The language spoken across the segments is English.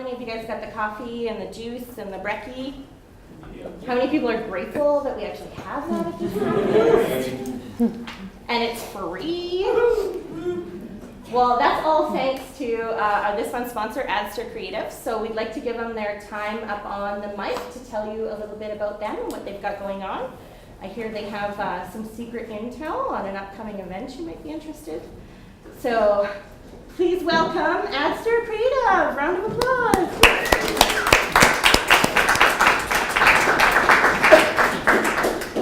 many of you guys got the coffee and the juice and the brekkie? How many people are grateful that we actually have that at this campus? And it's free. Well, that's all thanks to this month's sponsor, Adster Creative. So we'd like to give them their time up on the mic to tell you a little bit about them and what they've got going on. I hear they have some secret intel on an upcoming event you might be interested. So please welcome Adster Creative. Round of applause.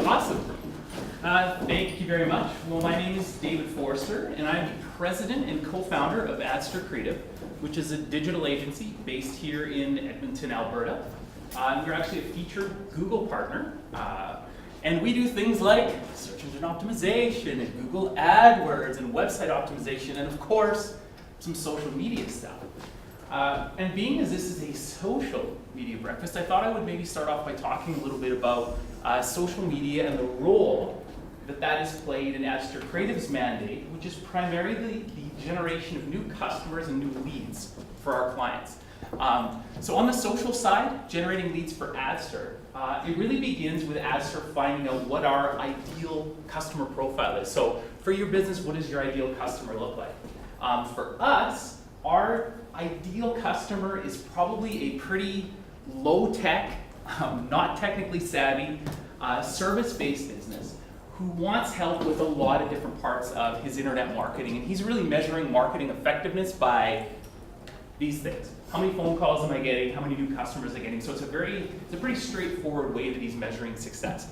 Awesome. Thank you very much. Well, my name is David Forrester, and I'm the president and co-founder of Adster Creative, which is a digital agency based here in Edmonton, Alberta. We're actually a featured Google partner, and we do things like search engine optimization and Google AdWords and website optimization, and of course, some social media stuff. And being as this is a social media breakfast, I thought I would maybe start off by talking a little bit about social media and the role that has played in Adster Creative's mandate, which is primarily the generation of new customers and new leads for our clients. So on the social side, generating leads for Adster, it really begins with Adster finding out what our ideal customer profile is. So for your business, what does your ideal customer look like? For us, our ideal customer is probably a pretty low-tech, not technically savvy, service-based business who wants help with a lot of different parts of his internet marketing. And he's really measuring marketing effectiveness by these things. How many phone calls am I getting? How many new customers am I getting? So it's a pretty straightforward way that he's measuring success.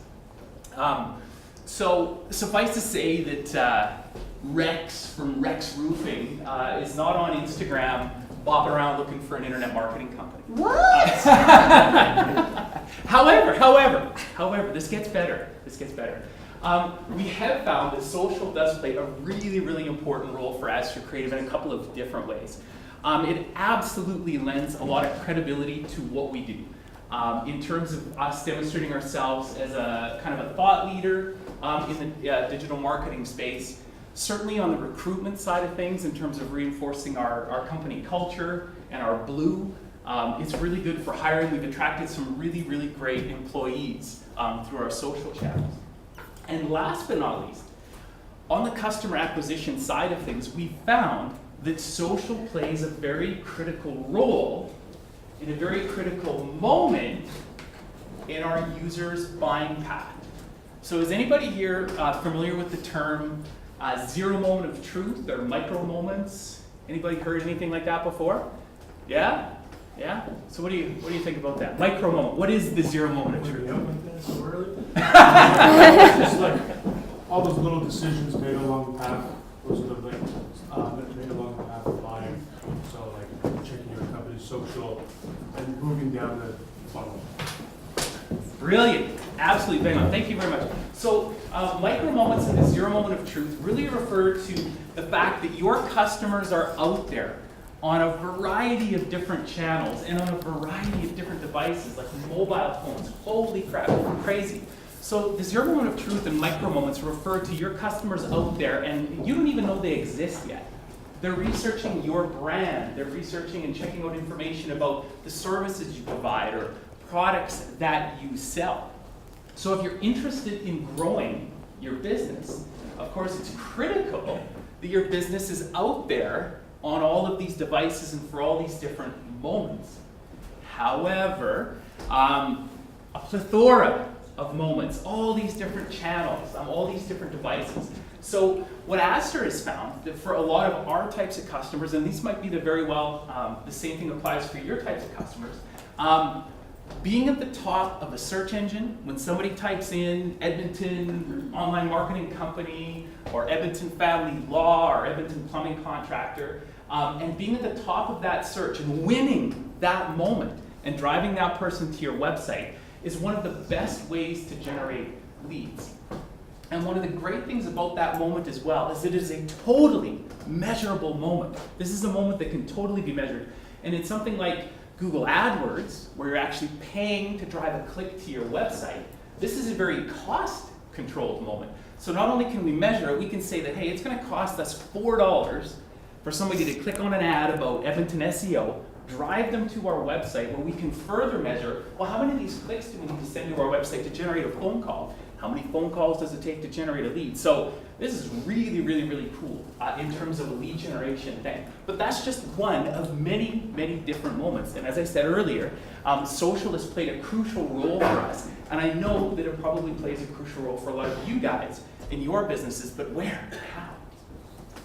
So suffice to say that Rex from Rex Roofing is not on Instagram bopping around looking for an internet marketing company. What? However, this gets better. We have found that social does play a really, really important role for Adster Creative in a couple of different ways. It absolutely lends a lot of credibility to what we do in terms of us demonstrating ourselves as a kind of a thought leader in the digital marketing space. Certainly on the recruitment side of things, in terms of reinforcing our company culture and our blue, it's really good for hiring. We've attracted some really, really great employees through our social channels. And last but not least, on the customer acquisition side of things, we found that social plays a very critical role in a very critical moment in our users' buying path. So is anybody here familiar with the term zero moment of truth or micro moments? Anybody heard anything like that before? Yeah? Yeah? So what do you think about that? Micro moment. What is the zero moment of truth? Just like all those little decisions made along the path, those are the things made along the path of buying. So like checking your company's social and moving down the funnel. Brilliant. Absolutely bang on. Thank you very much. So micro moments and the zero moment of truth really refer to the fact that your customers are out there on a variety of different channels and on a variety of different devices like mobile phones. Holy crap, crazy. So the zero moment of truth and micro moments refer to your customers out there and you don't even know they exist yet. They're researching your brand. They're researching and checking out information about the services you provide or products that you sell. So if you're interested in growing your business, of course it's critical that your business is out there on all of these devices and for all these different moments. However, a plethora of moments, all these different channels, all these different devices. So what Adster has found that for a lot of our types of customers, and these might be the same thing applies for your types of customers, being at the top of a search engine, when somebody types in Edmonton online marketing company, or Edmonton family law, or Edmonton plumbing contractor, and being at the top of that search and winning that moment and driving that person to your website is one of the best ways to generate leads. And one of the great things about that moment as well is it is a totally measurable moment. This is a moment that can totally be measured. And it's something like Google AdWords, where you're actually paying to drive a click to your website. This is a very cost-controlled moment. So not only can we measure it, we can say that, hey, it's going to cost us $4 for somebody to click on an ad about Edmonton SEO drive them to our website where we can further measure, well, how many of these clicks do we need to send to our website to generate a phone call? How many phone calls does it take to generate a lead? So this is really, really, really cool in terms of a lead generation thing. But that's just one of many, many different moments. And as I said earlier, social has played a crucial role for us. And I know that it probably plays a crucial role for a lot of you guys in your businesses, but where? How?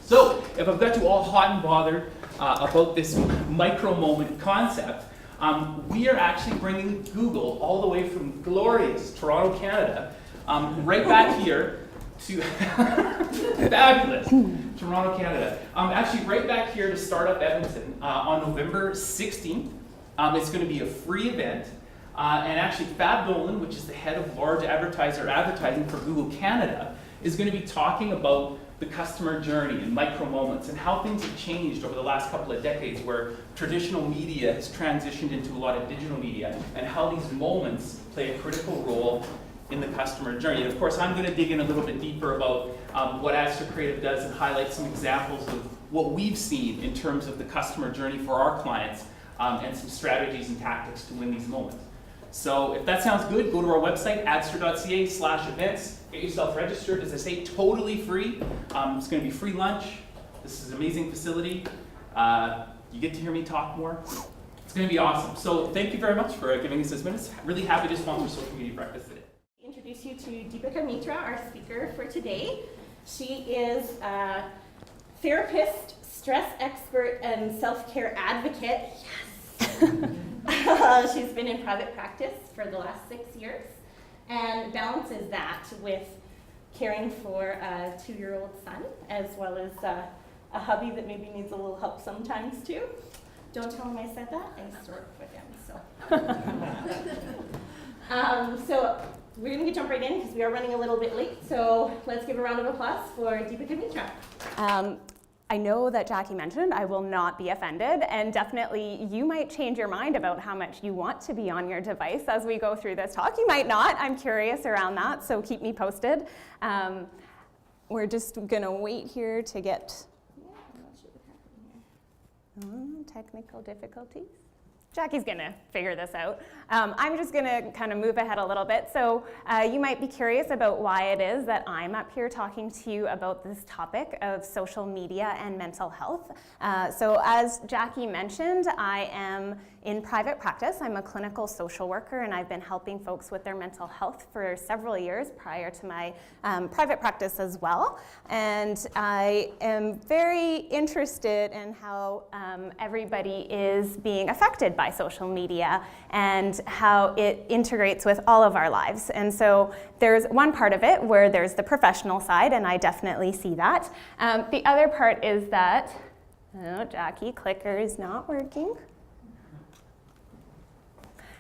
So if I've got you all hot and bothered about this micro moment concept, we are actually bringing Google all the way from glorious Toronto, Canada, right back here to fabulous Toronto, Canada. Actually, right back here to Startup Edmonton on November 16th. It's going to be a free event. And actually, Fab Nolan, which is the head of large advertising for Google Canada, is going to be talking about the customer journey and micro moments and how things have changed over the last couple of decades where traditional media has transitioned into a lot of digital media and how these moments play a critical role in the customer journey. And of course, I'm going to dig in a little bit deeper about what Adster Creative does and highlight some examples of what we've seen in terms of the customer journey for our clients and some strategies and tactics to win these moments. So if that sounds good, go to our website, adster.ca/events. Get yourself registered. As I say, totally free. It's going to be free lunch. This is an amazing facility. You get to hear me talk more. It's going to be awesome. So thank you very much for giving us this minutes. Really happy to sponsor Social Media Breakfast today. Introduce you to Deepika Mittra, our speaker for today. She is a therapist, stress expert, and self-care advocate. Yes! She's been in private practice for the last 6 years and balances that with caring for a 2-year-old son, as well as a hubby that maybe needs a little help sometimes too. Don't tell him I said that. I used to work with him, so. So we're going to jump right in because we are running a little bit late. So let's give a round of applause for Deepika Mittra. I know that Jackie mentioned I will not be offended, and definitely you might change your mind about how much you want to be on your device as we go through this talk. You might not. I'm curious around that, so keep me posted. We're just going to wait here to get technical difficulties. Jackie's going to figure this out. I'm just going to kind of move ahead a little bit. So you might be curious about why it is that I'm up here talking to you about this topic of social media and mental health. So as Jackie mentioned, I am in private practice. I'm a clinical social worker, and I've been helping folks with their mental health for several years prior to my private practice as well. And I am very interested in how everybody is being affected by social media and how it integrates with all of our lives. And so there's one part of it where there's the professional side, and I definitely see that. The other part is that, oh, Jackie, clicker is not working.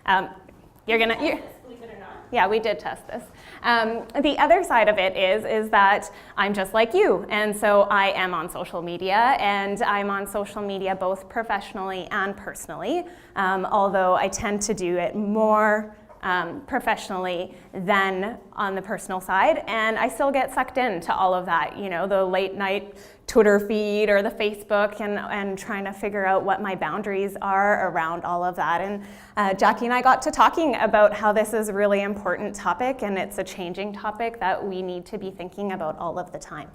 Believe it or not. Yeah, we did test this. The other side of it is that I'm just like you, and so I am on social media, and I'm on social media both professionally and personally, although I tend to do it more professionally than on the personal side, and I still get sucked into all of that, you know, the late night Twitter feed or the Facebook, and trying to figure out what my boundaries are around all of that. And Jackie and I got to talking about how this is a really important topic, and it's a changing topic that we need to be thinking about all of the time.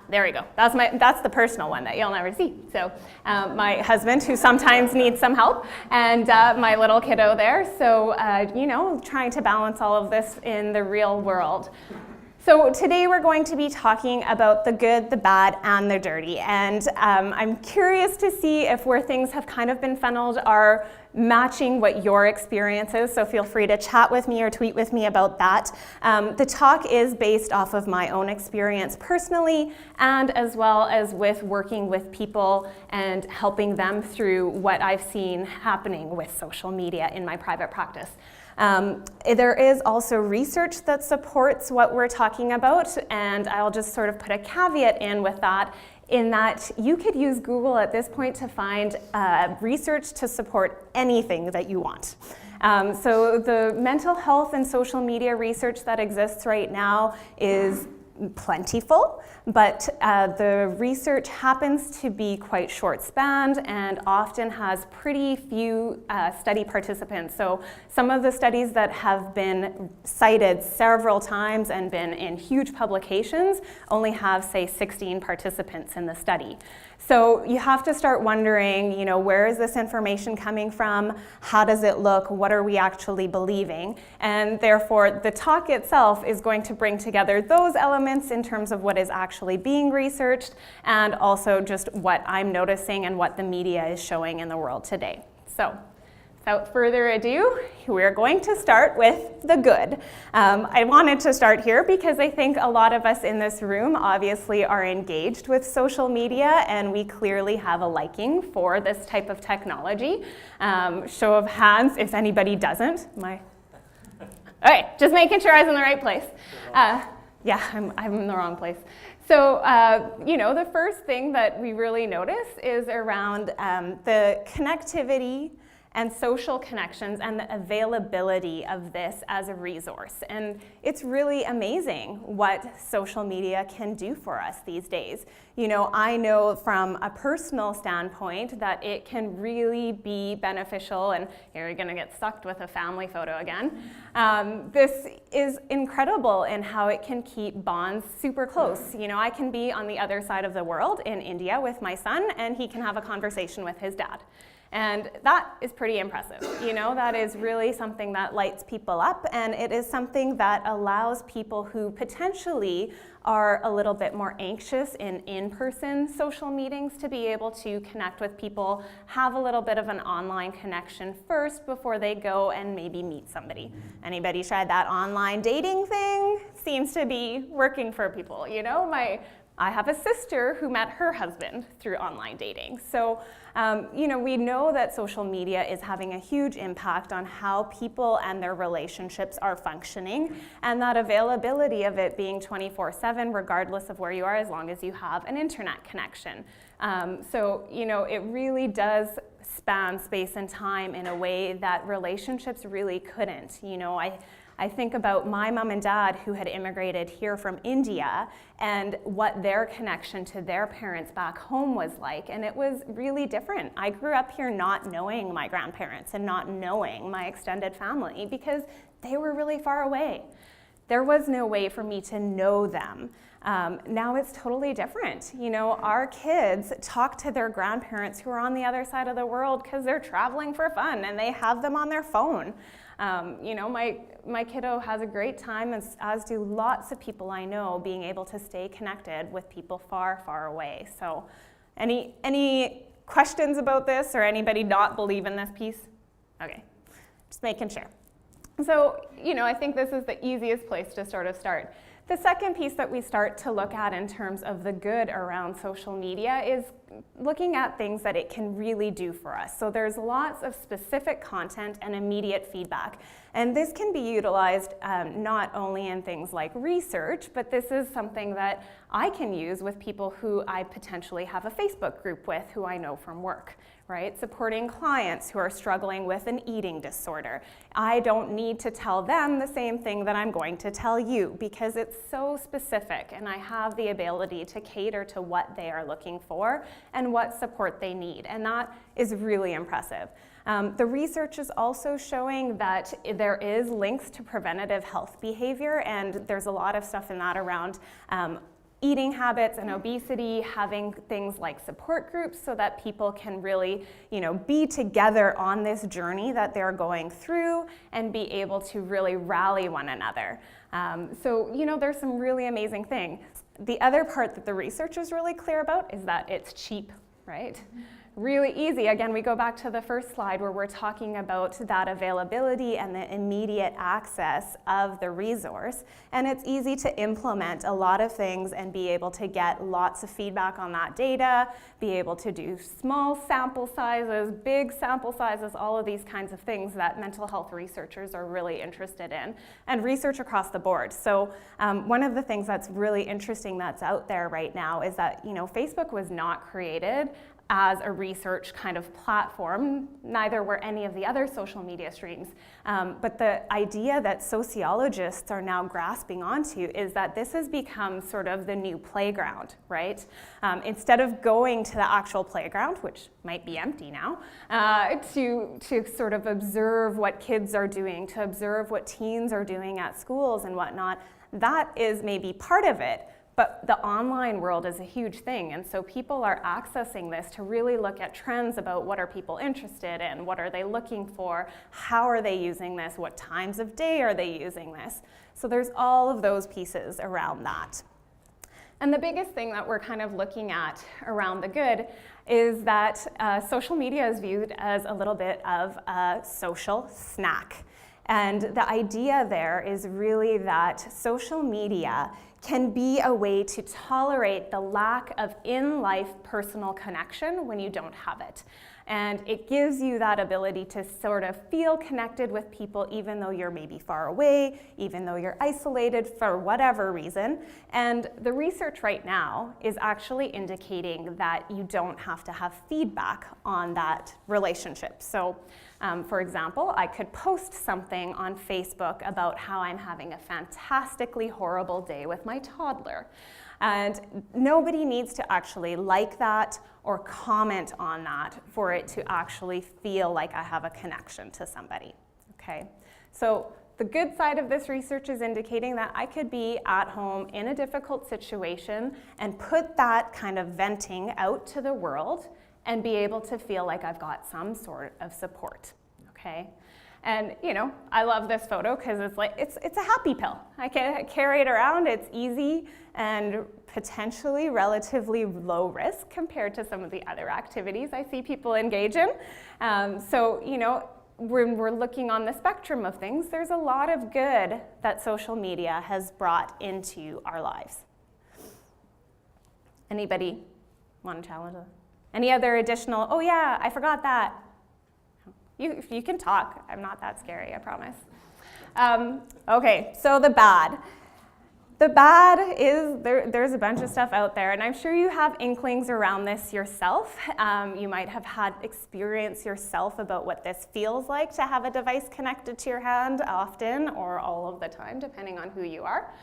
There we go. That's the personal one that you'll never see. So my husband, who sometimes needs some help, and my little kiddo there. So, you know, trying to balance all of this in the real world. So today we're going to be talking about the good, the bad, and the dirty. And I'm curious to see if where things have kind of been funneled are matching what your experience is. So feel free to chat with me or tweet with me about that. The talk is based off of my own experience personally, and as well as with working with people and helping them through what I've seen happening with social media in my private practice. There is also research that supports what we're talking about, and I'll just sort of put a caveat in with that, in that you could use Google at this point to find research to support anything that you want. So the mental health and social media research that exists right now is plentiful, but the research happens to be quite short-spanned and often has pretty few study participants. So some of the studies that have been cited several times and been in huge publications only have, say, 16 participants in the study. So you have to start wondering, you know, where is this information coming from? How does it look? What are we actually believing? And therefore, the talk itself is going to bring together those elements in terms of what is actually being researched and also just what I'm noticing and what the media is showing in the world today. So, without further ado, we're going to start with the good. I wanted to start here because I think a lot of us in this room obviously are engaged with social media, and we clearly have a liking for this type of technology. Show of hands if anybody doesn't. Okay, just making sure I was in the right place. Yeah, I'm in the wrong place. So, you know, the first thing that we really notice is around the connectivity and social connections and the availability of this as a resource. And it's really amazing what social media can do for us these days. You know, I know from a personal standpoint that it can really be beneficial, and here you're gonna get sucked with a family photo again. This is incredible in how it can keep bonds super close. You know, I can be on the other side of the world in India with my son, and he can have a conversation with his dad. And that is pretty impressive. You know, that is really something that lights people up, and it is something that allows people who potentially are a little bit more anxious in in-person social meetings to be able to connect with people, have a little bit of an online connection first before they go and maybe meet somebody. Anybody tried that online dating thing? Seems to be working for people, you know? I have a sister who met her husband through online dating. So, you know, we know that social media is having a huge impact on how people and their relationships are functioning, and that availability of it being 24/7, regardless of where you are, as long as you have an internet connection. So, you know, it really does span space and time in a way that relationships really couldn't. You know, I think about my mom and dad who had immigrated here from India and what their connection to their parents back home was like, and it was really different. I grew up here not knowing my grandparents and not knowing my extended family because they were really far away. There was no way for me to know them. Now it's totally different. You know, our kids talk to their grandparents who are on the other side of the world because they're traveling for fun and they have them on their phone. You know, my kiddo has a great time, as do lots of people I know, being able to stay connected with people far, far away. So any questions about this, or anybody not believe in this piece? Okay, just making sure. So, you know, I think this is the easiest place to sort of start. The second piece that we start to look at in terms of the good around social media is looking at things that it can really do for us. So there's lots of specific content and immediate feedback. And this can be utilized not only in things like research, but this is something that I can use with people who I potentially have a Facebook group with who I know from work, right? Supporting clients who are struggling with an eating disorder. I don't need to tell them the same thing that I'm going to tell you because it's so specific, and I have the ability to cater to what they are looking for and what support they need, and that is really impressive. The research is also showing that there is links to preventative health behavior, and there's a lot of stuff in that around eating habits and obesity, having things like support groups so that people can really, you know, be together on this journey that they're going through and be able to really rally one another. So, you know, there's some really amazing things. The other part that the research is really clear about is that it's cheap, right? Really easy. Again, we go back to the first slide where we're talking about that availability and the immediate access of the resource. And it's easy to implement a lot of things and be able to get lots of feedback on that data, be able to do small sample sizes, big sample sizes, all of these kinds of things that mental health researchers are really interested in, and research across the board. So one of the things that's really interesting that's out there right now is that, you know, Facebook was not created as a research kind of platform. Neither were any of the other social media streams. But the idea that sociologists are now grasping onto is that this has become sort of the new playground, right? Instead of going to the actual playground, which might be empty now, to sort of observe what kids are doing, to observe what teens are doing at schools and whatnot, that is maybe part of it. But the online world is a huge thing, and so people are accessing this to really look at trends about what are people interested in, what are they looking for, how are they using this, what times of day are they using this. So there's all of those pieces around that. And the biggest thing that we're kind of looking at around the good is that social media is viewed as a little bit of a social snack. And the idea there is really that social media can be a way to tolerate the lack of in-life personal connection when you don't have it. And it gives you that ability to sort of feel connected with people even though you're maybe far away, even though you're isolated for whatever reason. And the research right now is actually indicating that you don't have to have feedback on that relationship. So for example, I could post something on Facebook about how I'm having a fantastically horrible day with my toddler. And nobody needs to actually like that or comment on that for it to actually feel like I have a connection to somebody, okay? So the good side of this research is indicating that I could be at home in a difficult situation and put that kind of venting out to the world and be able to feel like I've got some sort of support, okay? And you know, I love this photo because it's like, it's a happy pill. I can carry it around, it's easy and potentially relatively low risk compared to some of the other activities I see people engage in. So, you know, when we're looking on the spectrum of things, there's a lot of good that social media has brought into our lives. Anybody want to challenge that? Any other additional, oh yeah, I forgot that. You can talk. I'm not that scary, I promise. Okay, so the bad. The bad is there's a bunch of stuff out there, and I'm sure you have inklings around this yourself. You might have had experience yourself about what this feels like to have a device connected to your hand often or all of the time, depending on who you are.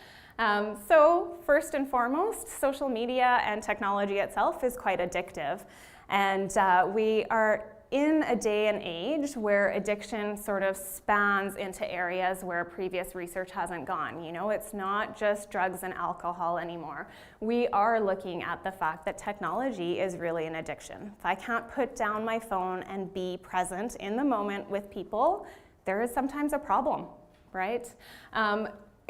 So first and foremost, social media and technology itself is quite addictive. And we are in a day and age where addiction sort of spans into areas where previous research hasn't gone. You know, it's not just drugs and alcohol anymore. We are looking at the fact that technology is really an addiction. If I can't put down my phone and be present in the moment with people, there is sometimes a problem, right?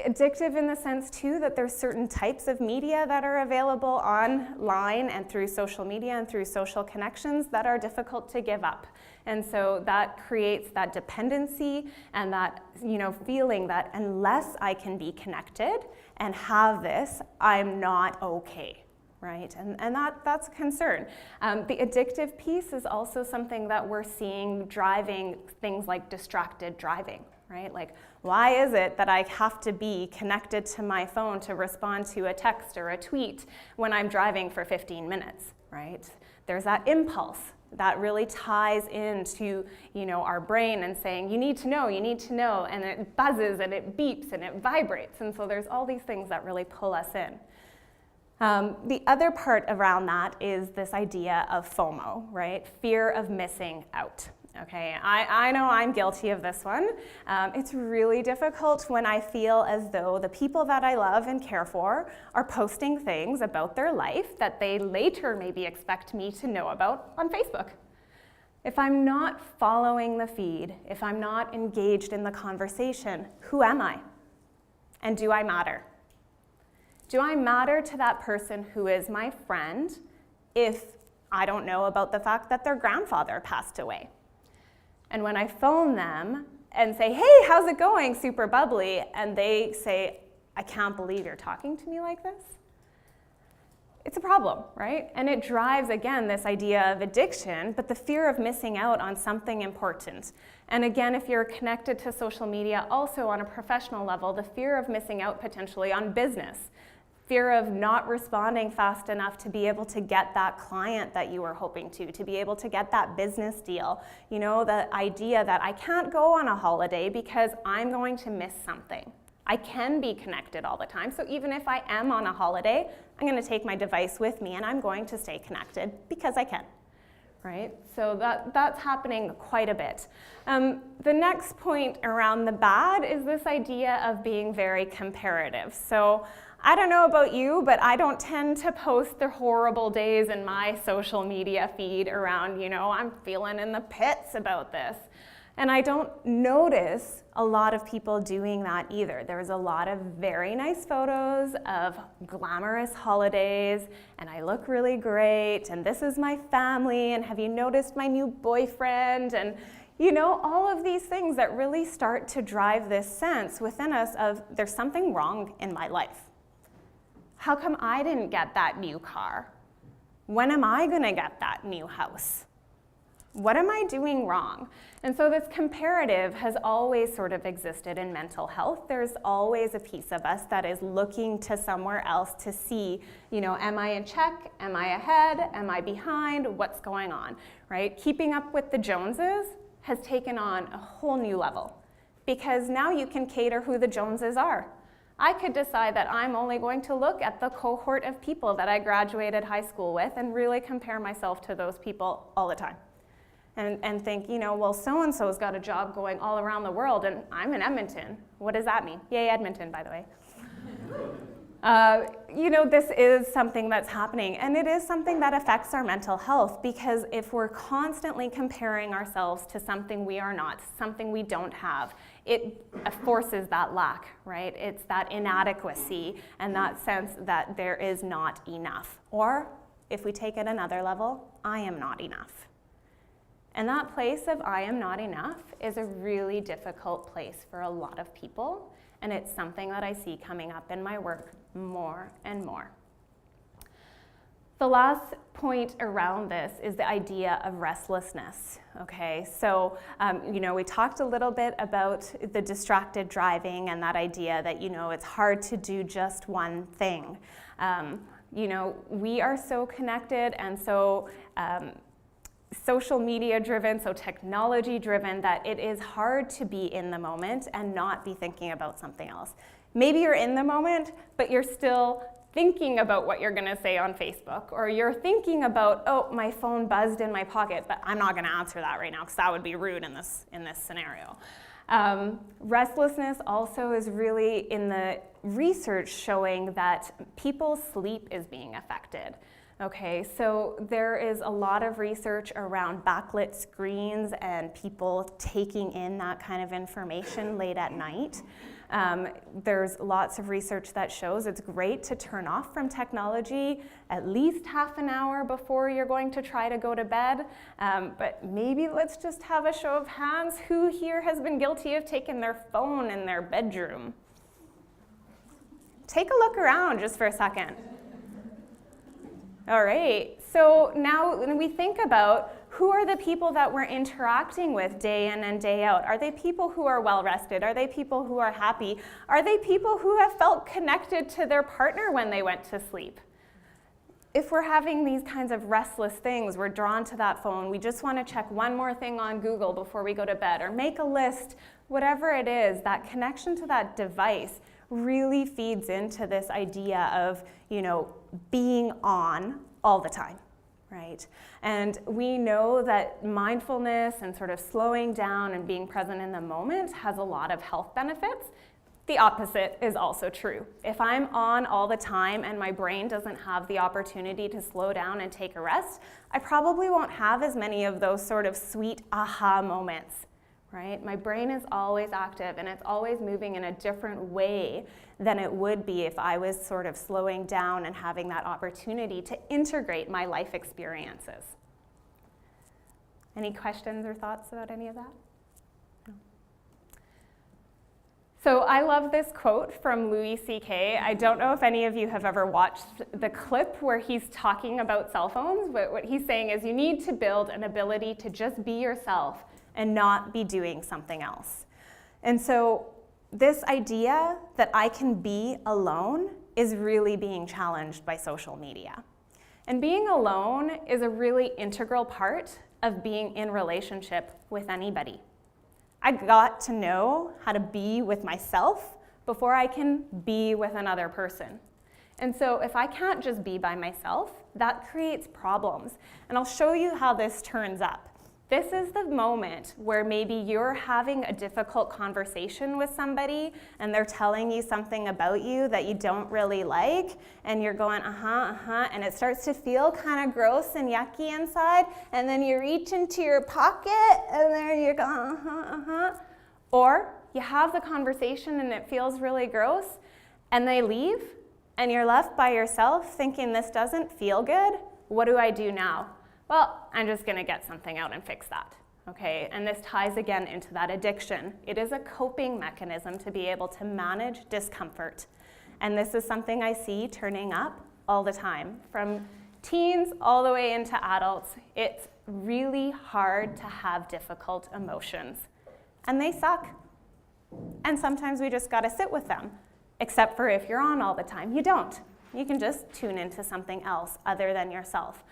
Addictive in the sense too that there's certain types of media that are available online and through social media and through social connections that are difficult to give up. And so that creates that dependency and that, you know, feeling that unless I can be connected and have this, I'm not okay. Right, and that's a concern. The addictive piece is also something that we're seeing driving things like distracted driving, right? Like, why is it that I have to be connected to my phone to respond to a text or a tweet when I'm driving for 15 minutes, right? There's that impulse that really ties into, you know, our brain and saying, you need to know, and it buzzes and it beeps and it vibrates, and so there's all these things that really pull us in. The other part around that is this idea of FOMO, right? Fear of missing out. Okay, I know I'm guilty of this one. It's really difficult when I feel as though the people that I love and care for are posting things about their life that they later maybe expect me to know about on Facebook. If I'm not following the feed, if I'm not engaged in the conversation, who am I? And do I matter? Do I matter to that person who is my friend if I don't know about the fact that their grandfather passed away? And when I phone them and say, hey, how's it going, super bubbly, and they say, I can't believe you're talking to me like this, it's a problem, right? And it drives, again, this idea of addiction, but the fear of missing out on something important. And again, if you're connected to social media, also on a professional level, the fear of missing out potentially on business. fear of not responding fast enough to be able to get that client that you were hoping to be able to get that business deal. You know, the idea that I can't go on a holiday because I'm going to miss something. I can be connected all the time, so even if I am on a holiday, I'm going to take my device with me and I'm going to stay connected because I can. Right? So that's happening quite a bit. The next point around the bad is this idea of being very comparative. So I don't know about you, but I don't tend to post the horrible days in my social media feed around, you know, I'm feeling in the pits about this. And I don't notice a lot of people doing that either. There's a lot of very nice photos of glamorous holidays, and I look really great, and this is my family, and have you noticed my new boyfriend? And you know, all of these things that really start to drive this sense within us of there's something wrong in my life. How come I didn't get that new car? When am I gonna get that new house? What am I doing wrong? And so this comparative has always sort of existed in mental health. There's always a piece of us that is looking to somewhere else to see, you know, am I in check? Am I ahead? Am I behind? What's going on, right? Keeping up with the Joneses has taken on a whole new level because now you can cater who the Joneses are. I could decide that I'm only going to look at the cohort of people that I graduated high school with and really compare myself to those people all the time. And think, you know, well, so-and-so's got a job going all around the world and I'm in Edmonton. What does that mean? Yay, Edmonton, by the way. You know, this is something that's happening, and it is something that affects our mental health because if we're constantly comparing ourselves to something we are not, something we don't have, it forces that lack, right? It's that inadequacy and that sense that there is not enough. Or, if we take it another level, I am not enough. And that place of I am not enough is a really difficult place for a lot of people, and it's something that I see coming up in my work more and more. The last point around this is the idea of restlessness, okay? So, you know, we talked a little bit about the distracted driving and that idea that, you know, it's hard to do just one thing. You know, we are so connected and so social media driven, so technology driven, that it is hard to be in the moment and not be thinking about something else. Maybe you're in the moment, but you're still thinking about what you're gonna say on Facebook, or you're thinking about, oh, my phone buzzed in my pocket, but I'm not gonna answer that right now because that would be rude in this scenario. Restlessness also is really in the research showing that people's sleep is being affected. Okay, so there is a lot of research around backlit screens and people taking in that kind of information late at night. There's lots of research that shows it's great to turn off from technology at least half an hour before you're going to try to go to bed. But maybe let's just have a show of hands. Who here has been guilty of taking their phone in their bedroom? Take a look around just for a second. All right, so now when we think about who are the people that we're interacting with day in and day out, are they people who are well rested? Are they people who are happy? Are they people who have felt connected to their partner when they went to sleep? If we're having these kinds of restless things, we're drawn to that phone, we just want to check one more thing on Google before we go to bed, or make a list, whatever it is, that connection to that device really feeds into this idea of, you know, being on all the time, right? And we know that mindfulness and sort of slowing down and being present in the moment has a lot of health benefits. The opposite is also true. If I'm on all the time and my brain doesn't have the opportunity to slow down and take a rest, I probably won't have as many of those sort of sweet aha moments. Right? My brain is always active and it's always moving in a different way than it would be if I was sort of slowing down and having that opportunity to integrate my life experiences. Any questions or thoughts about any of that? No. So I love this quote from Louis C.K. I don't know if any of you have ever watched the clip where he's talking about cell phones, but what he's saying is you need to build an ability to just be yourself and not be doing something else. And so this idea that I can be alone is really being challenged by social media. And being alone is a really integral part of being in relationship with anybody. I got to know how to be with myself before I can be with another person. And so if I can't just be by myself, that creates problems. And I'll show you how this turns up. This is the moment where maybe you're having a difficult conversation with somebody and they're telling you something about you that you don't really like, and you're going, and it starts to feel kind of gross and yucky inside, and then you reach into your pocket and then you're going, Or you have the conversation and it feels really gross, and they leave, and you're left by yourself thinking this doesn't feel good. What do I do now? Well, I'm just gonna get something out and fix that, okay? And this ties again into that addiction. It is a coping mechanism to be able to manage discomfort. And this is something I see turning up all the time. From teens all the way into adults, it's really hard to have difficult emotions. And they suck. And sometimes we just gotta sit with them. Except for if you're on all the time, you don't. You can just tune into something else other than yourself.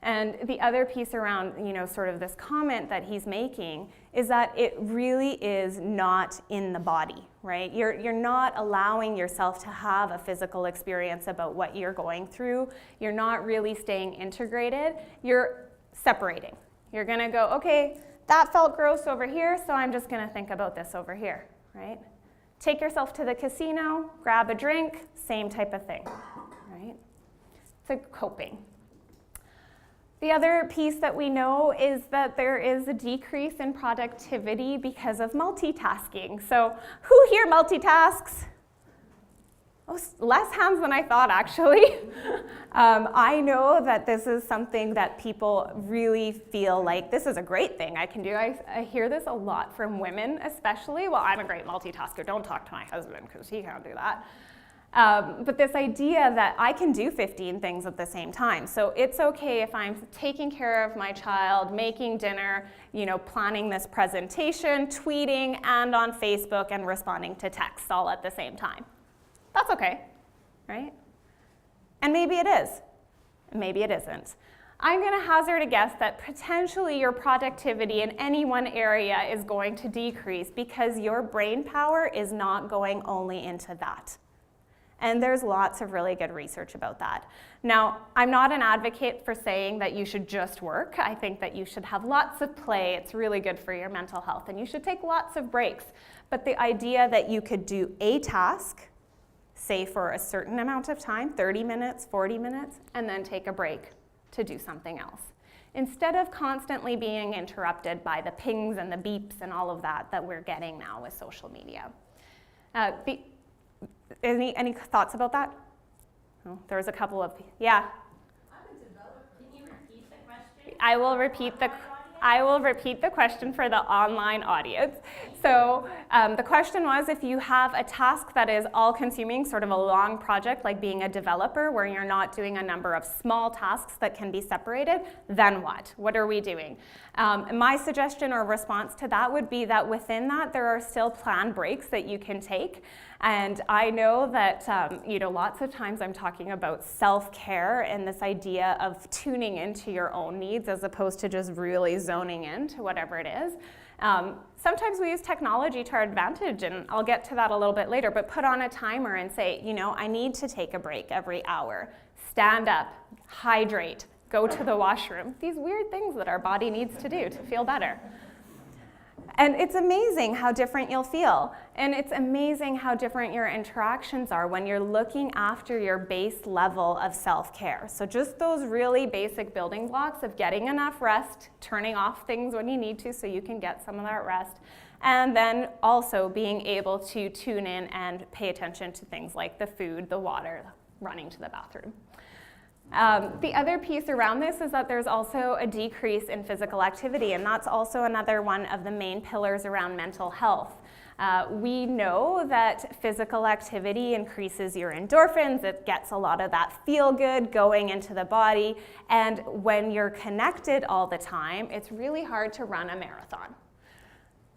And the other piece around, sort of this comment that he's making is that it really is not in the body, right? You're not allowing yourself to have a physical experience about what you're going through. You're not really staying integrated. You're separating. You're gonna go, okay, that felt gross over here, so I'm just gonna think about this over here, right? Take yourself to the casino, grab a drink, same type of thing, right? It's a coping. The other piece that we know is that there is a decrease in productivity because of multitasking. So who here multitasks? Oh, less hands than I thought, actually. I know that this is something that people really feel like this is a great thing I can do. I hear this a lot from women especially. Well, I'm a great multitasker. Don't talk to my husband because he can't do that. But this idea that I can do 15 things at the same time. So it's okay if I'm taking care of my child, making dinner, planning this presentation, tweeting, and on Facebook and responding to texts all at the same time. That's okay, right? And maybe it is, and maybe it isn't. I'm gonna hazard a guess that potentially your productivity in any one area is going to decrease because your brain power is not going only into that. And there's lots of really good research about that. Now, I'm not an advocate for saying that you should just work. I think that you should have lots of play. It's really good for your mental health, and you should take lots of breaks. But the idea that you could do a task, say for a certain amount of time, 30 minutes, 40 minutes, and then take a break to do something else. Instead of constantly being interrupted by the pings and the beeps and all of that we're getting now with social media. Any thoughts about that? Oh, there was a couple of, yeah. I'm a developer. Can you repeat the question? I will repeat the question for the online audience. So the question was, if you have a task that is all-consuming, sort of a long project like being a developer where you're not doing a number of small tasks that can be separated, then what? What are we doing? My suggestion or response to that would be that within that there are still planned breaks that you can take. And I know that lots of times I'm talking about self-care and this idea of tuning into your own needs as opposed to just really zoning into whatever it is. Sometimes we use technology to our advantage, and I'll get to that a little bit later, but put on a timer and say, I need to take a break every hour. Stand up, hydrate, go to the washroom. These weird things that our body needs to do to feel better. And it's amazing how different you'll feel. And it's amazing how different your interactions are when you're looking after your base level of self-care. So just those really basic building blocks of getting enough rest, turning off things when you need to so you can get some of that rest, and then also being able to tune in and pay attention to things like the food, the water, running to the bathroom. The other piece around this is that there's also a decrease in physical activity, and that's also another one of the main pillars around mental health. We know that physical activity increases your endorphins, it gets a lot of that feel-good going into the body, and when you're connected all the time, it's really hard to run a marathon.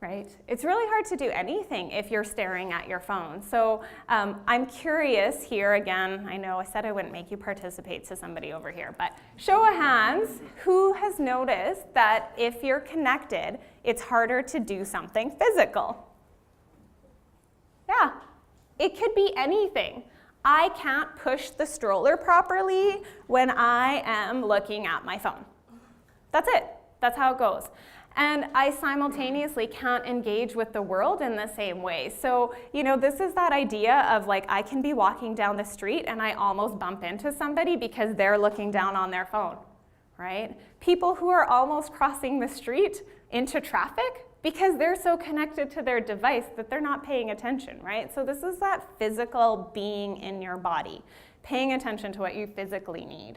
right? It's really hard to do anything if you're staring at your phone. So I'm curious here again, I know I said I wouldn't make you participate to somebody over here, but show of hands, who has noticed that if you're connected, it's harder to do something physical? Yeah, it could be anything. I can't push the stroller properly when I am looking at my phone. That's it. That's how it goes. And I simultaneously can't engage with the world in the same way. So, you know, this is that idea of like, I can be walking down the street and I almost bump into somebody because they're looking down on their phone, right? People who are almost crossing the street into traffic because they're so connected to their device that they're not paying attention, right? So this is that physical being in your body, paying attention to what you physically need.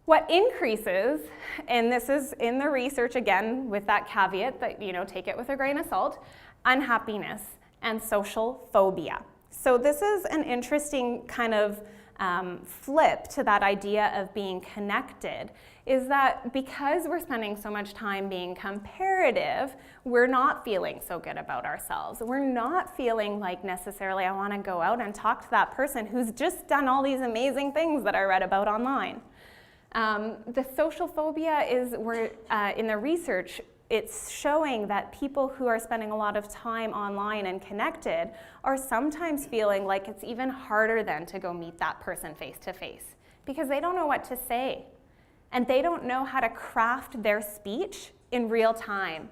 What increases, and this is in the research again with that caveat that, you know, take it with a grain of salt, unhappiness and social phobia. So this is an interesting kind of flip to that idea of being connected, is that because we're spending so much time being comparative, we're not feeling so good about ourselves. We're not feeling like necessarily I want to go out and talk to that person who's just done all these amazing things that I read about online. The social phobia is, in the research, it's showing that people who are spending a lot of time online and connected are sometimes feeling like it's even harder then to go meet that person face to face because they don't know what to say and they don't know how to craft their speech in real time.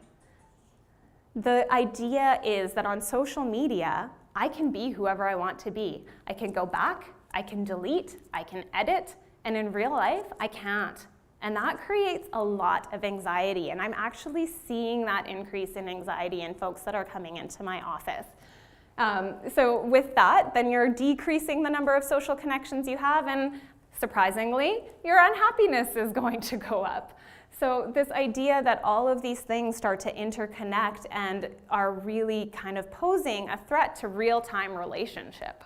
The idea is that on social media, I can be whoever I want to be. I can go back, I can delete, I can edit, and in real life, I can't. And that creates a lot of anxiety. And I'm actually seeing that increase in anxiety in folks that are coming into my office. So with that, then you're decreasing the number of social connections you have, and surprisingly, your unhappiness is going to go up. So this idea that all of these things start to interconnect and are really kind of posing a threat to real-time relationship.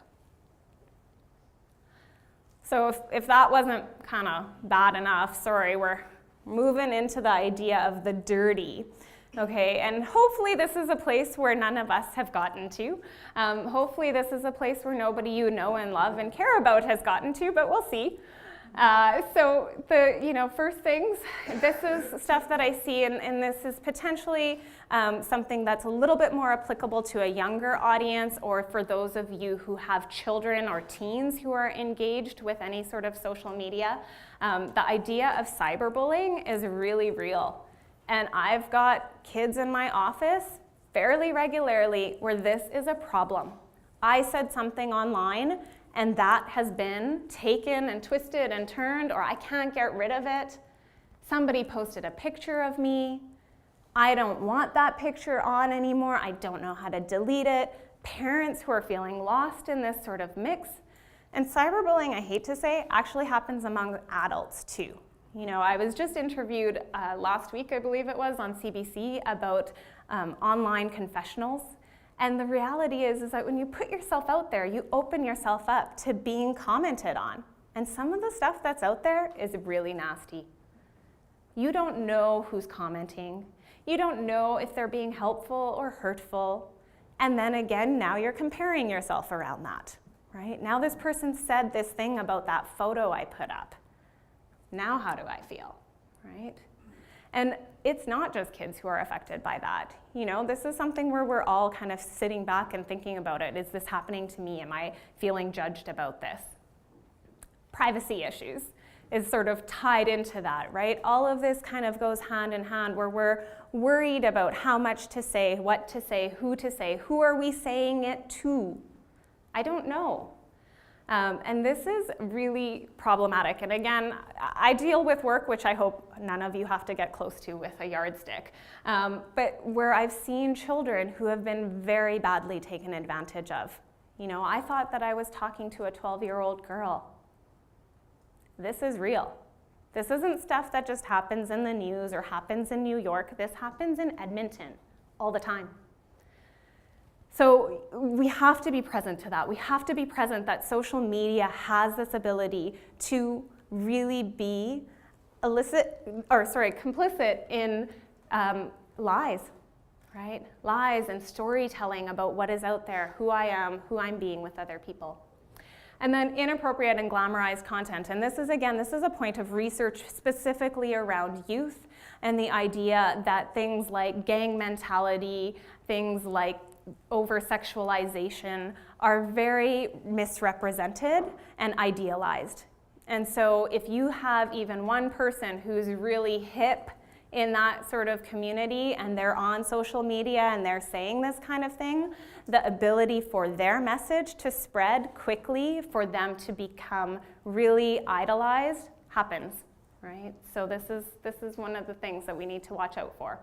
So if that wasn't kind of bad enough, sorry, we're moving into the idea of the dirty. Okay, and hopefully this is a place where none of us have gotten to. Hopefully this is a place where nobody you know and love and care about has gotten to, but we'll see. So the first things, this is stuff that I see, and this is potentially something that's a little bit more applicable to a younger audience, or for those of you who have children or teens who are engaged with any sort of social media. The idea of cyberbullying is really real. And I've got kids in my office fairly regularly where this is a problem. I said something online, and that has been taken and twisted and turned, or I can't get rid of it. Somebody posted a picture of me. I don't want that picture on anymore. I don't know how to delete it. Parents who are feeling lost in this sort of mix. And cyberbullying, I hate to say, actually happens among adults too. You know, I was just interviewed last week, I believe it was, on CBC about online confessionals. And the reality is that when you put yourself out there, you open yourself up to being commented on. And some of the stuff that's out there is really nasty. You don't know who's commenting. You don't know if they're being helpful or hurtful. And then again, now you're comparing yourself around that, right? Now this person said this thing about that photo I put up. Now how do I feel, right? And it's not just kids who are affected by that. You know, this is something where we're all kind of sitting back and thinking about it. Is this happening to me? Am I feeling judged about this? Privacy issues is sort of tied into that, right? All of this kind of goes hand in hand where we're worried about how much to say, what to say, who are we saying it to? I don't know. And this is really problematic. And again, I deal with work, which I hope none of you have to get close to with a yardstick, but where I've seen children who have been very badly taken advantage of. You know, I thought that I was talking to a 12-year-old girl. This is real. This isn't stuff that just happens in the news or happens in New York. This happens in Edmonton all the time. So we have to be present to that. We have to be present that social media has this ability to really be complicit in lies, right? Lies and storytelling about what is out there, who I am, who I'm being with other people. And then inappropriate and glamorized content. And this is, again, this is a point of research specifically around youth and the idea that things like gang mentality, things like over-sexualization are very misrepresented and idealized. And so if you have even one person who's really hip in that sort of community and they're on social media and they're saying this kind of thing, the ability for their message to spread quickly, for them to become really idolized, happens, right? So this is one of the things that we need to watch out for.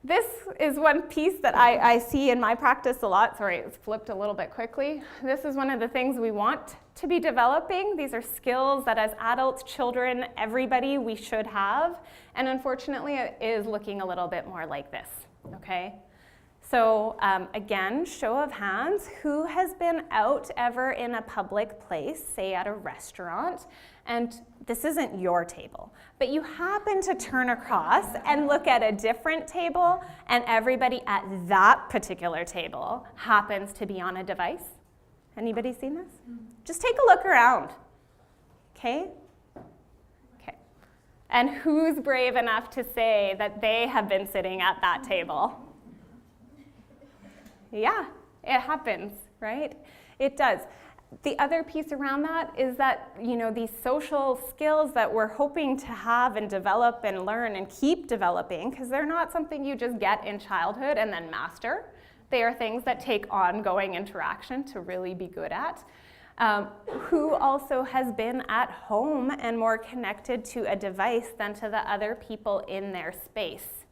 This is one piece that I see in my practice a lot. Sorry, it's flipped a little bit quickly. This is one of the things we want to be developing. These are skills that as adults, children, everybody, we should have. And unfortunately, it is looking a little bit more like this, okay? So again, show of hands, who has been out ever in a public place, say at a restaurant, and this isn't your table, but you happen to turn across and look at a different table, and everybody at that particular table happens to be on a device? Anybody seen this? Just take a look around, okay? Okay. And who's brave enough to say that they have been sitting at that table? Yeah, it happens, right? It does. The other piece around that is that, you know, these social skills that we're hoping to have and develop and learn and keep developing, because they're not something you just get in childhood and then master. They are things that take ongoing interaction to really be good at. Who also has been at home and more connected to a device than to the other people in their space?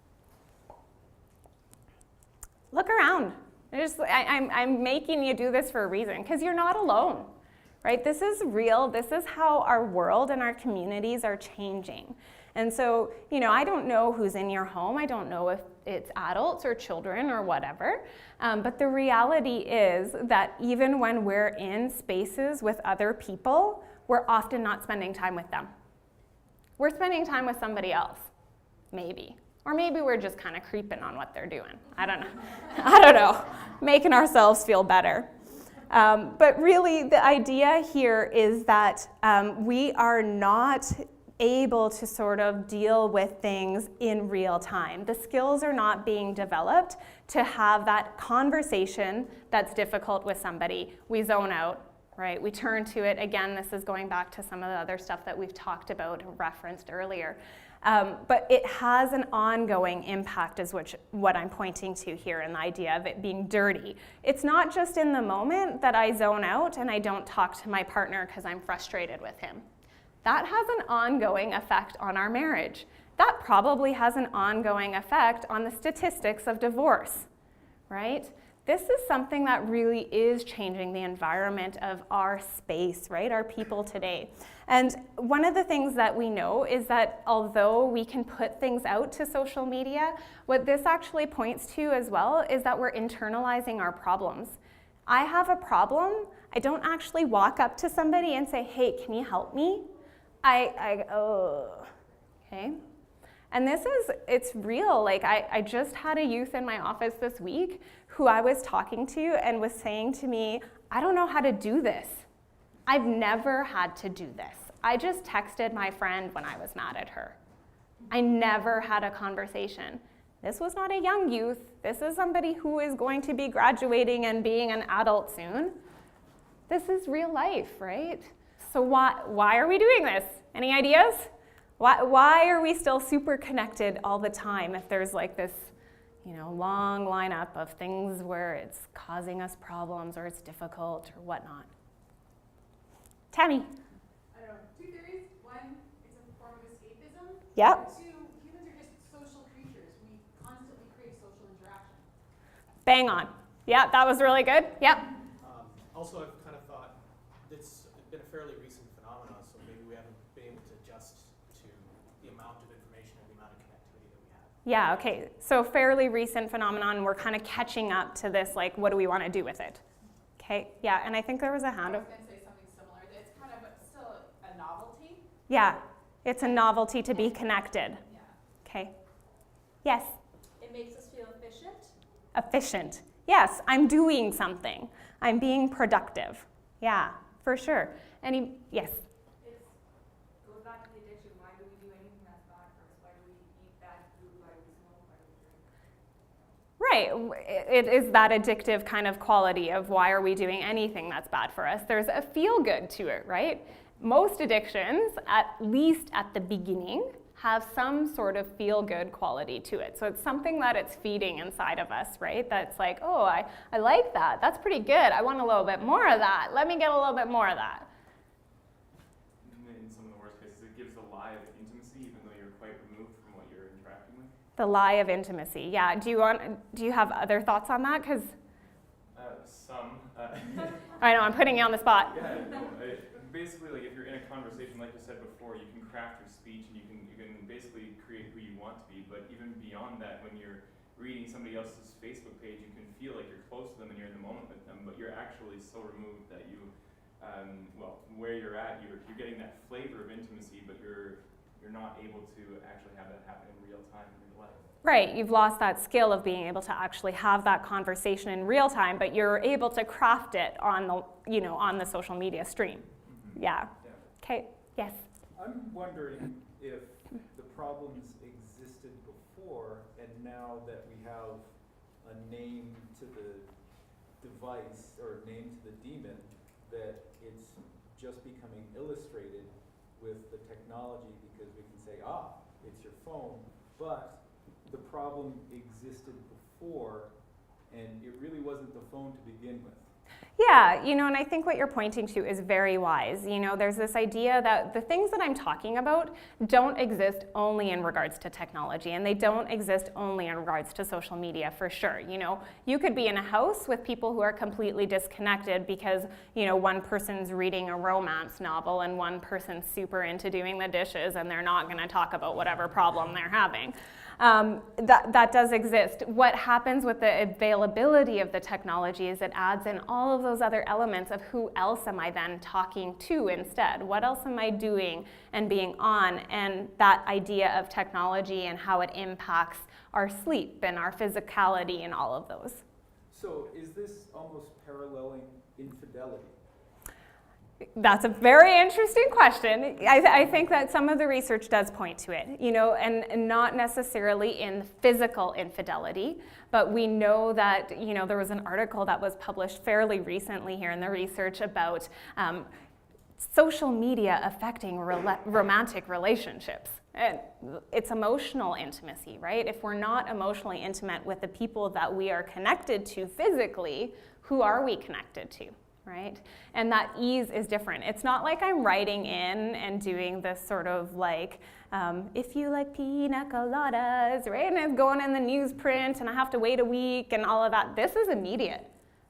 Look around. I'm making you do this for a reason, because you're not alone, right? This is real. This is how our world and our communities are changing. And so, you know, I don't know who's in your home. I don't know if it's adults or children or whatever. But the reality is that even when we're in spaces with other people, we're often not spending time with them. We're spending time with somebody else, maybe. Or maybe we're just kind of creeping on what they're doing. I don't know. I don't know. Making ourselves feel better. But really, the idea here is that we are not able to sort of deal with things in real time. The skills are not being developed to have that conversation that's difficult with somebody. We zone out, right? We turn to it. Again, this is going back to some of the other stuff that we've talked about or referenced earlier. But it has an ongoing impact is what I'm pointing to here in the idea of it being dirty. It's not just in the moment that I zone out and I don't talk to my partner because I'm frustrated with him. That has an ongoing effect on our marriage. That probably has an ongoing effect on the statistics of divorce, right? This is something that really is changing the environment of our space, right? Our people today. And one of the things that we know is that although we can put things out to social media, what this actually points to as well is that we're internalizing our problems. I have a problem. I don't actually walk up to somebody and say, hey, can you help me? Okay. And it's real. Like I just had a youth in my office this week who I was talking to and was saying to me, I don't know how to do this. I've never had to do this. I just texted my friend when I was mad at her. I never had a conversation. This was not a young youth. This is somebody who is going to be graduating and being an adult soon. This is real life, right? So why are we doing this? Any ideas? Why are we still super connected all the time if there's like this, you know, long lineup of things where it's causing us problems or it's difficult or whatnot? Tammy? I don't know, two theories. One, it's a form of escapism. Yep. Two, humans are just social creatures. We constantly crave social interaction. Bang on. Yeah, that was really good. Yep. Also, I've kind of thought it's been a fairly recent phenomenon, so maybe we haven't been able to adjust to the amount of information and the amount of connectivity that we have. Yeah, okay. So fairly recent phenomenon. We're kind of catching up to this, like, what do we want to do with it? Okay, yeah, and I think there was a hand. I was going to say something similar. It's kind of still a novelty. Yeah, it's a novelty to be connected. Yeah. Okay, Yes? It makes us feel efficient. Efficient. Yes, I'm doing something. I'm being productive. Yeah, for sure. Yes? It goes back to the addiction. Why do we do anything that's bad for us? Why do we eat bad food? Why do we smoke? Why do we drink? Right. It is that addictive kind of quality of why are we doing anything that's bad for us. There's a feel good to it, right? Most addictions, at least at the beginning, have some sort of feel good quality to it. So it's something that it's feeding inside of us, right? That's like, oh, I like that. That's pretty good. I want a little bit more of that. Let me get a little bit more of that. In some of the worst cases, it gives a lie of intimacy, even though you're quite removed from what you're interacting with. The lie of intimacy. Yeah. Do you have other thoughts on that? Because Some. I know I'm putting you on the spot. Yeah. No, basically, like if you're in a conversation, like you said before, you can craft your speech and you can basically create who you want to be. But even beyond that, when you're reading somebody else's Facebook page, you can feel like you're close to them and you're in the moment with them, but you're actually so removed that you, where you're at, you're getting that flavor of intimacy, but you're not able to actually have that happen in real time in your life. Right, you've lost that skill of being able to actually have that conversation in real time, but you're able to craft it on the social media stream. Mm-hmm. Yeah. Okay. Yes. I'm wondering if the problems existed before, and now that we have a name to the device or a name to the demon, that it's just becoming illustrated with the technology, because we can say, it's your phone, but the problem existed before, and it really wasn't the phone to begin with. Yeah, and I think what you're pointing to is very wise. There's this idea that the things that I'm talking about don't exist only in regards to technology, and they don't exist only in regards to social media, for sure. You could be in a house with people who are completely disconnected because, one person's reading a romance novel and one person's super into doing the dishes, and they're not going to talk about whatever problem they're having. That does exist. What happens with the availability of the technology is it adds in all of those other elements of who else am I then talking to instead? What else am I doing and being on? And that idea of technology and how it impacts our sleep and our physicality and all of those. So is this almost paralleling infidelity? That's a very interesting question. I think that some of the research does point to it, and not necessarily in physical infidelity, but we know that, there was an article that was published fairly recently here in the research about social media affecting romantic relationships. And it's emotional intimacy, right? If we're not emotionally intimate with the people that we are connected to physically, who are we connected to? Right? And that ease is different. It's not like I'm writing in and doing this sort of like, if you like pina coladas, right? And it's going in the newsprint and I have to wait a week and all of that. This is immediate,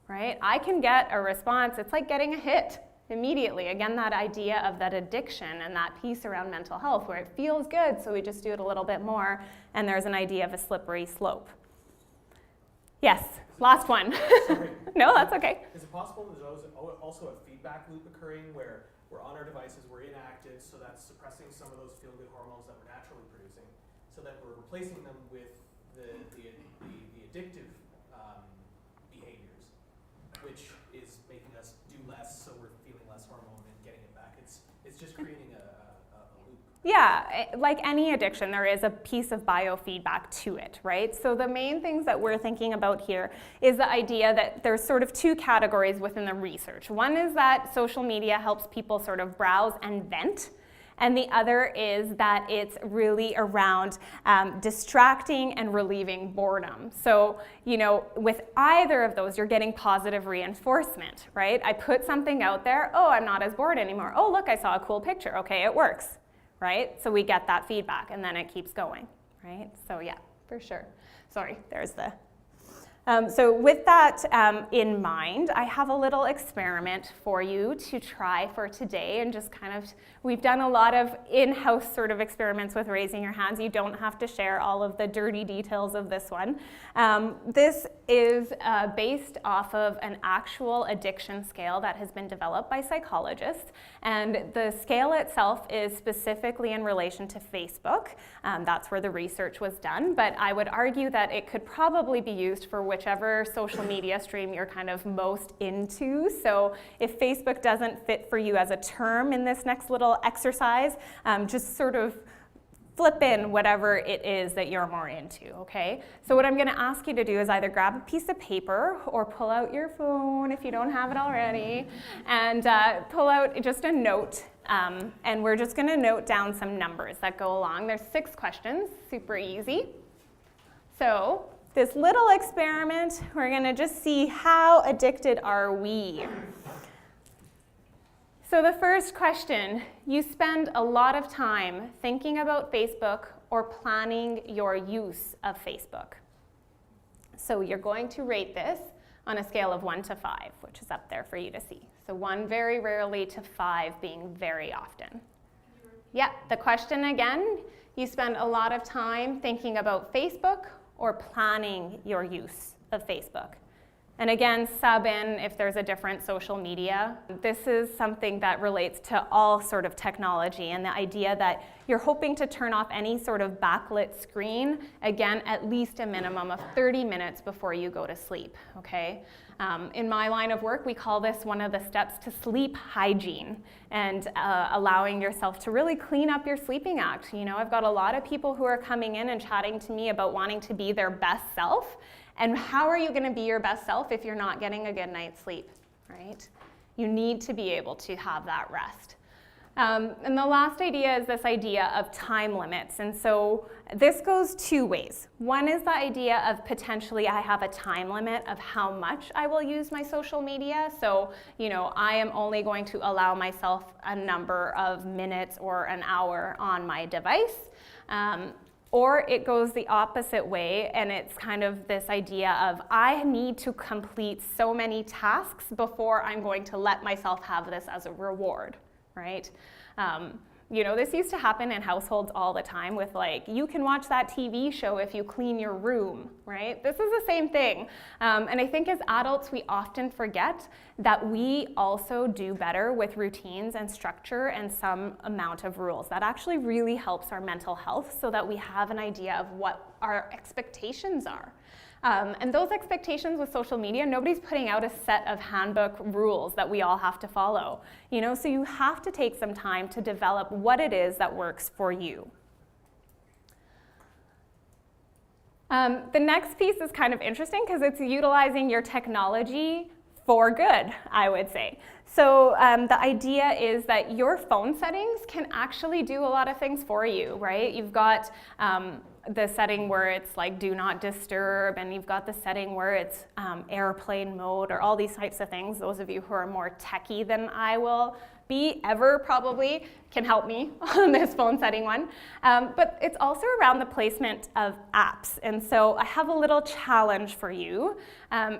right? I can get a response. It's like getting a hit immediately. Again, that idea of that addiction and that piece around mental health where it feels good, so we just do it a little bit more, and there's an idea of a slippery slope. Yes, last one. Sorry. No, that's okay. Is it possible there's also a feedback loop occurring where we're on our devices, we're inactive, so that's suppressing some of those feel-good hormones that we're naturally producing, so that we're replacing them with the addictive behaviors, which is making us do less, so we're feeling less hormone and getting it back. It's just creating a loop. Yeah, like any addiction, there is a piece of biofeedback to it, right? So the main things that we're thinking about here is the idea that there's sort of two categories within the research. One is that social media helps people sort of browse and vent, and the other is that it's really around distracting and relieving boredom. So, with either of those, you're getting positive reinforcement, right? I put something out there, I'm not as bored anymore. Oh, look, I saw a cool picture. Okay, it works. Right? So we get that feedback and then it keeps going, right? So yeah, for sure. Sorry, there's the... So with that in mind, I have a little experiment for you to try for today and just kind of, we've done a lot of in-house sort of experiments with raising your hands. You don't have to share all of the dirty details of this one. This is based off of an actual addiction scale that has been developed by psychologists. And the scale itself is specifically in relation to Facebook. That's where the research was done. But I would argue that it could probably be used for whichever social media stream you're kind of most into. So if Facebook doesn't fit for you as a term in this next little exercise, just sort of flip in whatever it is that you're more into, okay? So what I'm gonna ask you to do is either grab a piece of paper or pull out your phone if you don't have it already, and pull out just a note, and we're just gonna note down some numbers that go along. There's 6 questions, super easy. So this little experiment, we're gonna just see how addicted are we. So the first question, you spend a lot of time thinking about Facebook or planning your use of Facebook. So you're going to rate this on a scale of 1 to 5, which is up there for you to see. So 1 very rarely to 5 being very often. Yeah, the question again, you spend a lot of time thinking about Facebook or planning your use of Facebook. And again, sub in if there's a different social media. This is something that relates to all sort of technology and the idea that you're hoping to turn off any sort of backlit screen, again, at least a minimum of 30 minutes before you go to sleep, okay? In my line of work, we call this one of the steps to sleep hygiene and allowing yourself to really clean up your sleeping act. You know, I've got a lot of people who are coming in and chatting to me about wanting to be their best self. And how are you going to be your best self if you're not getting a good night's sleep, right? You need to be able to have that rest. And the last idea is this idea of time limits. And so this goes 2 ways. One is the idea of potentially I have a time limit of how much I will use my social media. So, you know, I am only going to allow myself a number of minutes or an hour on my device. Or it goes the opposite way, and it's kind of this idea of I need to complete so many tasks before I'm going to let myself have this as a reward, right? You know, this used to happen in households all the time with like, you can watch that TV show if you clean your room, right? This is the same thing. And I think as adults, we often forget that we also do better with routines and structure and some amount of rules. That actually really helps our mental health so that we have an idea of what our expectations are. And those expectations with social media, nobody's putting out a set of handbook rules that we all have to follow. You know, so you have to take some time to develop what it is that works for you. The next piece is kind of interesting because it's utilizing your technology for good, I would say. So the idea is that your phone settings can actually do a lot of things for you, right? You've got the setting where it's like do not disturb, and you've got the setting where it's airplane mode, or all these types of things. Those of you who are more techie than I will be ever probably can help me on this phone setting one. But it's also around the placement of apps. And so I have a little challenge for you,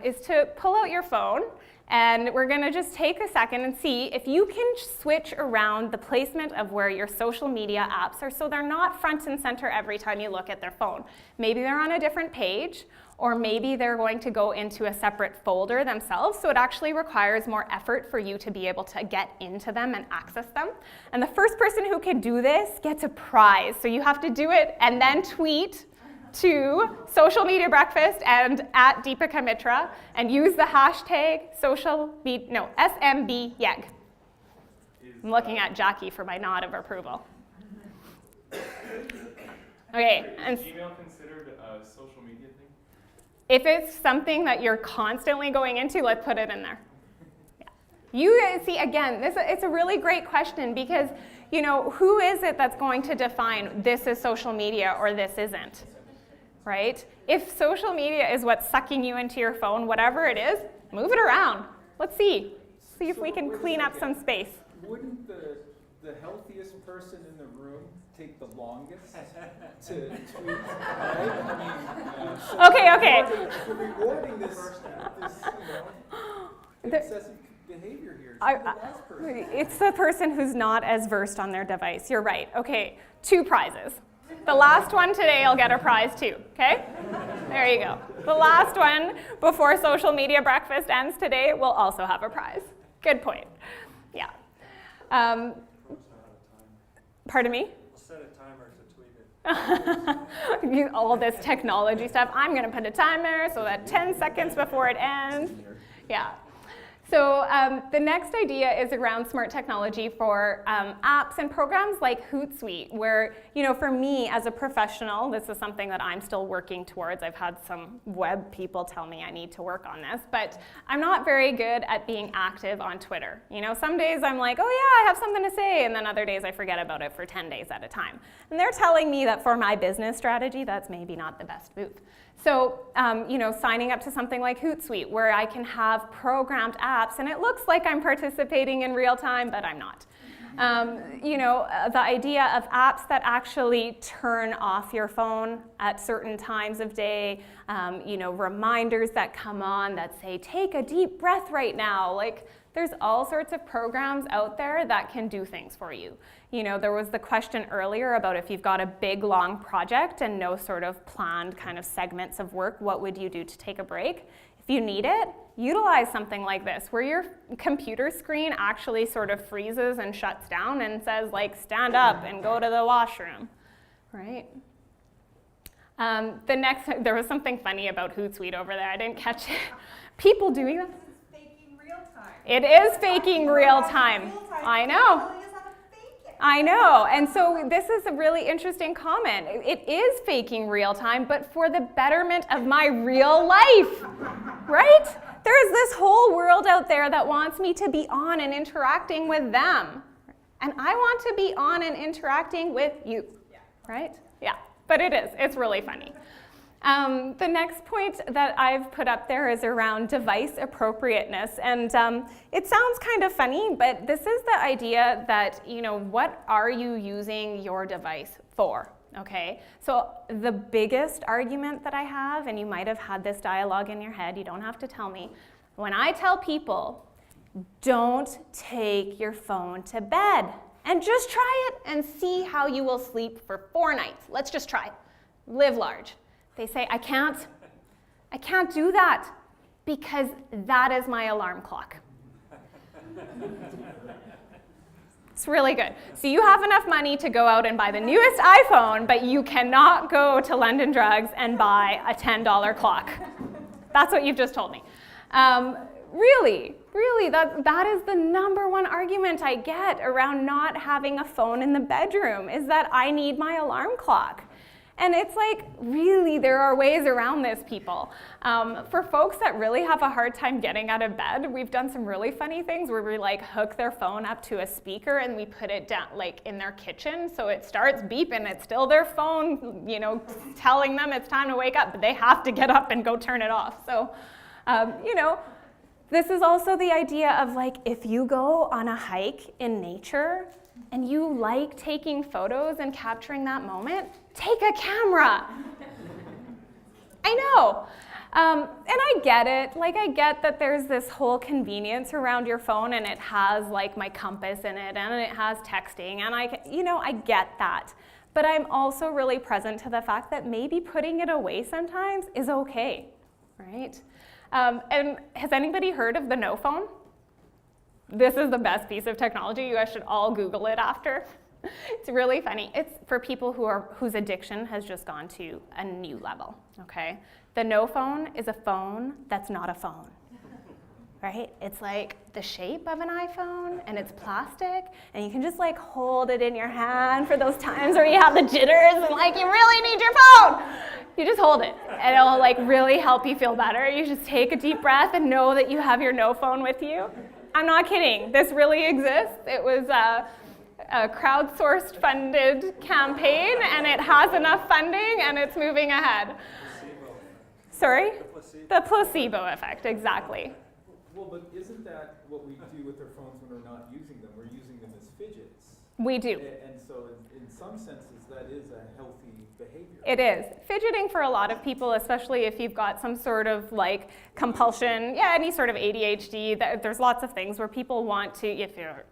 is to pull out your phone, and we're gonna just take a second and see if you can switch around the placement of where your social media apps are so they're not front and center every time you look at their phone. Maybe they're on a different page, or maybe they're going to go into a separate folder themselves, so it actually requires more effort for you to be able to get into them and access them. And the first person who can do this gets a prize. So you have to do it and then tweet to Social Media Breakfast and at Deepika Mittra and use the hashtag SMBYEG. I'm looking at Jackie for my nod of approval. Okay. Is email considered a social media thing? If it's something that you're constantly going into, let's put it in there. Yeah. You see, again, it's a really great question because, you know, who is it that's going to define this is social media or this isn't? Right? If social media is what's sucking you into your phone, whatever it is, move it around. Let's see. See if we can clean up some space. Wouldn't the healthiest person in the room take the longest to tweet, right? I mean, Okay. You're rewarding this excessive behavior here. It's the last person. It's the person who's not as versed on their device. You're right. Okay, 2 prizes. The last one today, I'll get a prize too, okay? There you go. The last one before social media breakfast ends today will also have a prize. Good point. Yeah. Pardon me? Set a timer to tweet it. All this technology stuff. I'm going to put a timer so that 10 seconds before it ends. Yeah. So the next idea is around smart technology for apps and programs like Hootsuite, where, you know, for me as a professional, this is something that I'm still working towards. I've had some web people tell me I need to work on this, but I'm not very good at being active on Twitter. You know, some days I'm like, oh yeah, I have something to say, and then other days I forget about it for 10 days at a time. And they're telling me that for my business strategy, that's maybe not the best move. So, you know, signing up to something like Hootsuite, where I can have programmed apps, and it looks like I'm participating in real time, but I'm not. You know, the idea of apps that actually turn off your phone at certain times of day, you know, reminders that come on that say, take a deep breath right now. Like, there's all sorts of programs out there that can do things for you. You know, there was the question earlier about if you've got a big, long project and no sort of planned kind of segments of work, what would you do to take a break? If you need it, utilize something like this, where your computer screen actually sort of freezes and shuts down and says, like, stand up and go to the washroom, right? There was something funny about Hootsuite over there. I didn't catch it. People doing that? It is faking real time. I know. I know. And so this is a really interesting comment. It is faking real time, but for the betterment of my real life, right? There is this whole world out there that wants me to be on and interacting with them. And I want to be on and interacting with you, right? Yeah, but it is. It's really funny. The next point that I've put up there is around device appropriateness, and it sounds kind of funny, but this is the idea that, you know, what are you using your device for, okay? So the biggest argument that I have, and you might have had this dialogue in your head, you don't have to tell me, when I tell people, don't take your phone to bed, and just try it and see how you will sleep for 4 nights. Let's just try it. Live large. They say, I can't do that because that is my alarm clock. It's really good. So you have enough money to go out and buy the newest iPhone, but you cannot go to London Drugs and buy a $10 clock. That's what you've just told me. Really, that is the #1 argument I get around not having a phone in the bedroom, is that I need my alarm clock. And it's like, really, there are ways around this, people. For folks that really have a hard time getting out of bed, we've done some really funny things where we like hook their phone up to a speaker and we put it down like in their kitchen, so it starts beeping. It's still their phone, you know, telling them it's time to wake up, but they have to get up and go turn it off. So, you know, this is also the idea of like, if you go on a hike in nature and you like taking photos and capturing that moment, take a camera. I know. And I get it. Like, I get that there's this whole convenience around your phone, and it has like my compass in it, and it has texting, and I get that. But I'm also really present to the fact that maybe putting it away sometimes is okay, right? And has anybody heard of the no phone? This is the best piece of technology. You guys should all Google it after. It's really funny. It's for people whose addiction has just gone to a new level, okay? The no phone is a phone that's not a phone, right? It's like the shape of an iPhone, and it's plastic, and you can just like hold it in your hand for those times where you have the jitters and like you really need your phone. You just hold it, and it'll like really help you feel better. You just take a deep breath and know that you have your no phone with you. I'm not kidding. This really exists. It was a crowdsourced funded campaign, and it has enough funding, and it's moving ahead. Placebo. Sorry? The placebo. The placebo effect, exactly. Well, but isn't that what we do with our phones when we're not using them? We're using them as fidgets. We do. And so in some senses, that is a healthy behavior. It is. Fidgeting for a lot of people, especially if you've got some sort of like compulsion, any sort of ADHD, there's lots of things where people want to, if you're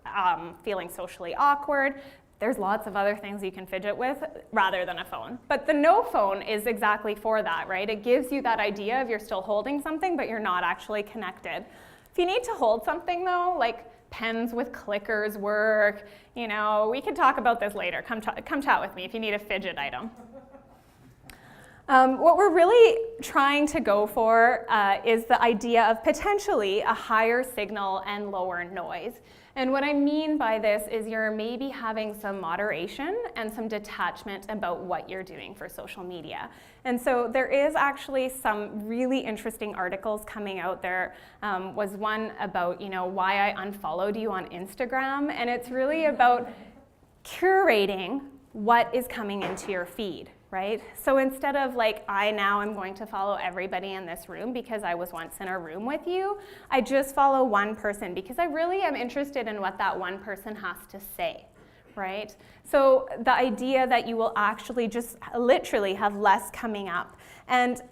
feeling socially awkward, There's lots of other things you can fidget with rather than a phone. But the no phone is exactly for that, right? It gives you that idea of you're still holding something, but you're not actually connected. If you need to hold something though, like pens with clickers work, you know, we can talk about this later. Come chat with me if you need a fidget item. What we're really trying to go for is the idea of potentially a higher signal and lower noise. And what I mean by this is you're maybe having some moderation and some detachment about what you're doing for social media. And so there is actually some really interesting articles coming out. There was one about, you know, why I unfollowed you on Instagram, and it's really about curating what is coming into your feed. Right? So instead of like, I now am going to follow everybody in this room because I was once in a room with you, I just follow one person because I really am interested in what that one person has to say, right? So the idea that you will actually just literally have less coming up. And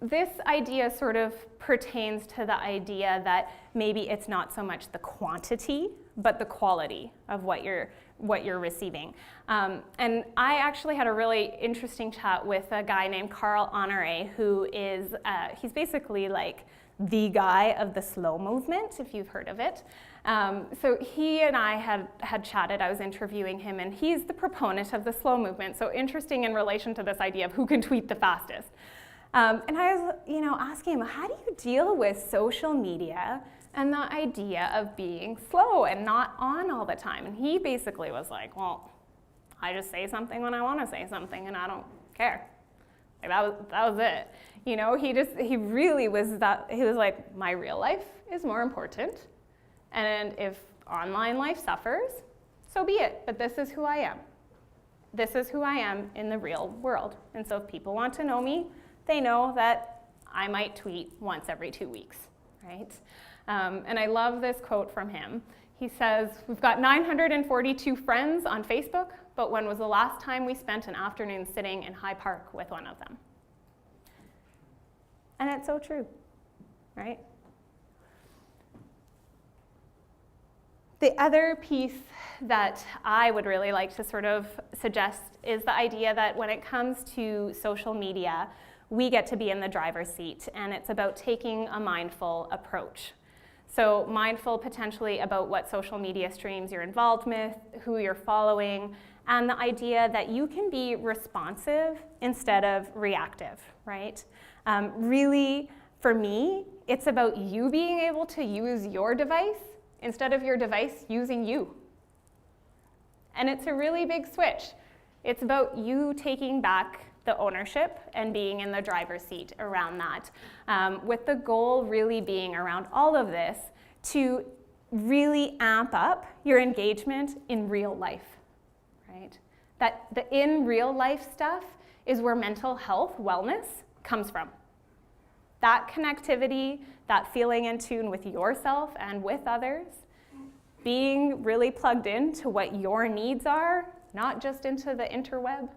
this idea sort of pertains to the idea that maybe it's not so much the quantity, but the quality of what you're receiving. And I actually had a really interesting chat with a guy named Carl Honore, who is, he's basically like the guy of the slow movement, if you've heard of it. So he and I had chatted, I was interviewing him, and he's the proponent of the slow movement. So interesting in relation to this idea of who can tweet the fastest. And I was, you know, asking him, how do you deal with social media and the idea of being slow and not on all the time? And he basically was like, well, I just say something when I want to say something and I don't care. Like that was it. You know, he really was that, he was like, my real life is more important. And if online life suffers, so be it. But this is who I am. This is who I am in the real world. And so if people want to know me, they know that I might tweet once every 2 weeks, right? And I love this quote from him. He says, we've got 942 friends on Facebook, but when was the last time we spent an afternoon sitting in High Park with one of them? And it's so true, right? The other piece that I would really like to sort of suggest is the idea that when it comes to social media, we get to be in the driver's seat, and it's about taking a mindful approach. So mindful potentially about what social media streams you're involved with, who you're following, and the idea that you can be responsive instead of reactive, right? Really, for me, it's about you being able to use your device instead of your device using you. And it's a really big switch. It's about you taking back the ownership and being in the driver's seat around that, with the goal really being around all of this to really amp up your engagement in real life, right? That the in real life stuff is where mental health, wellness comes from. That connectivity, that feeling in tune with yourself and with others, being really plugged into what your needs are, not just into the interweb.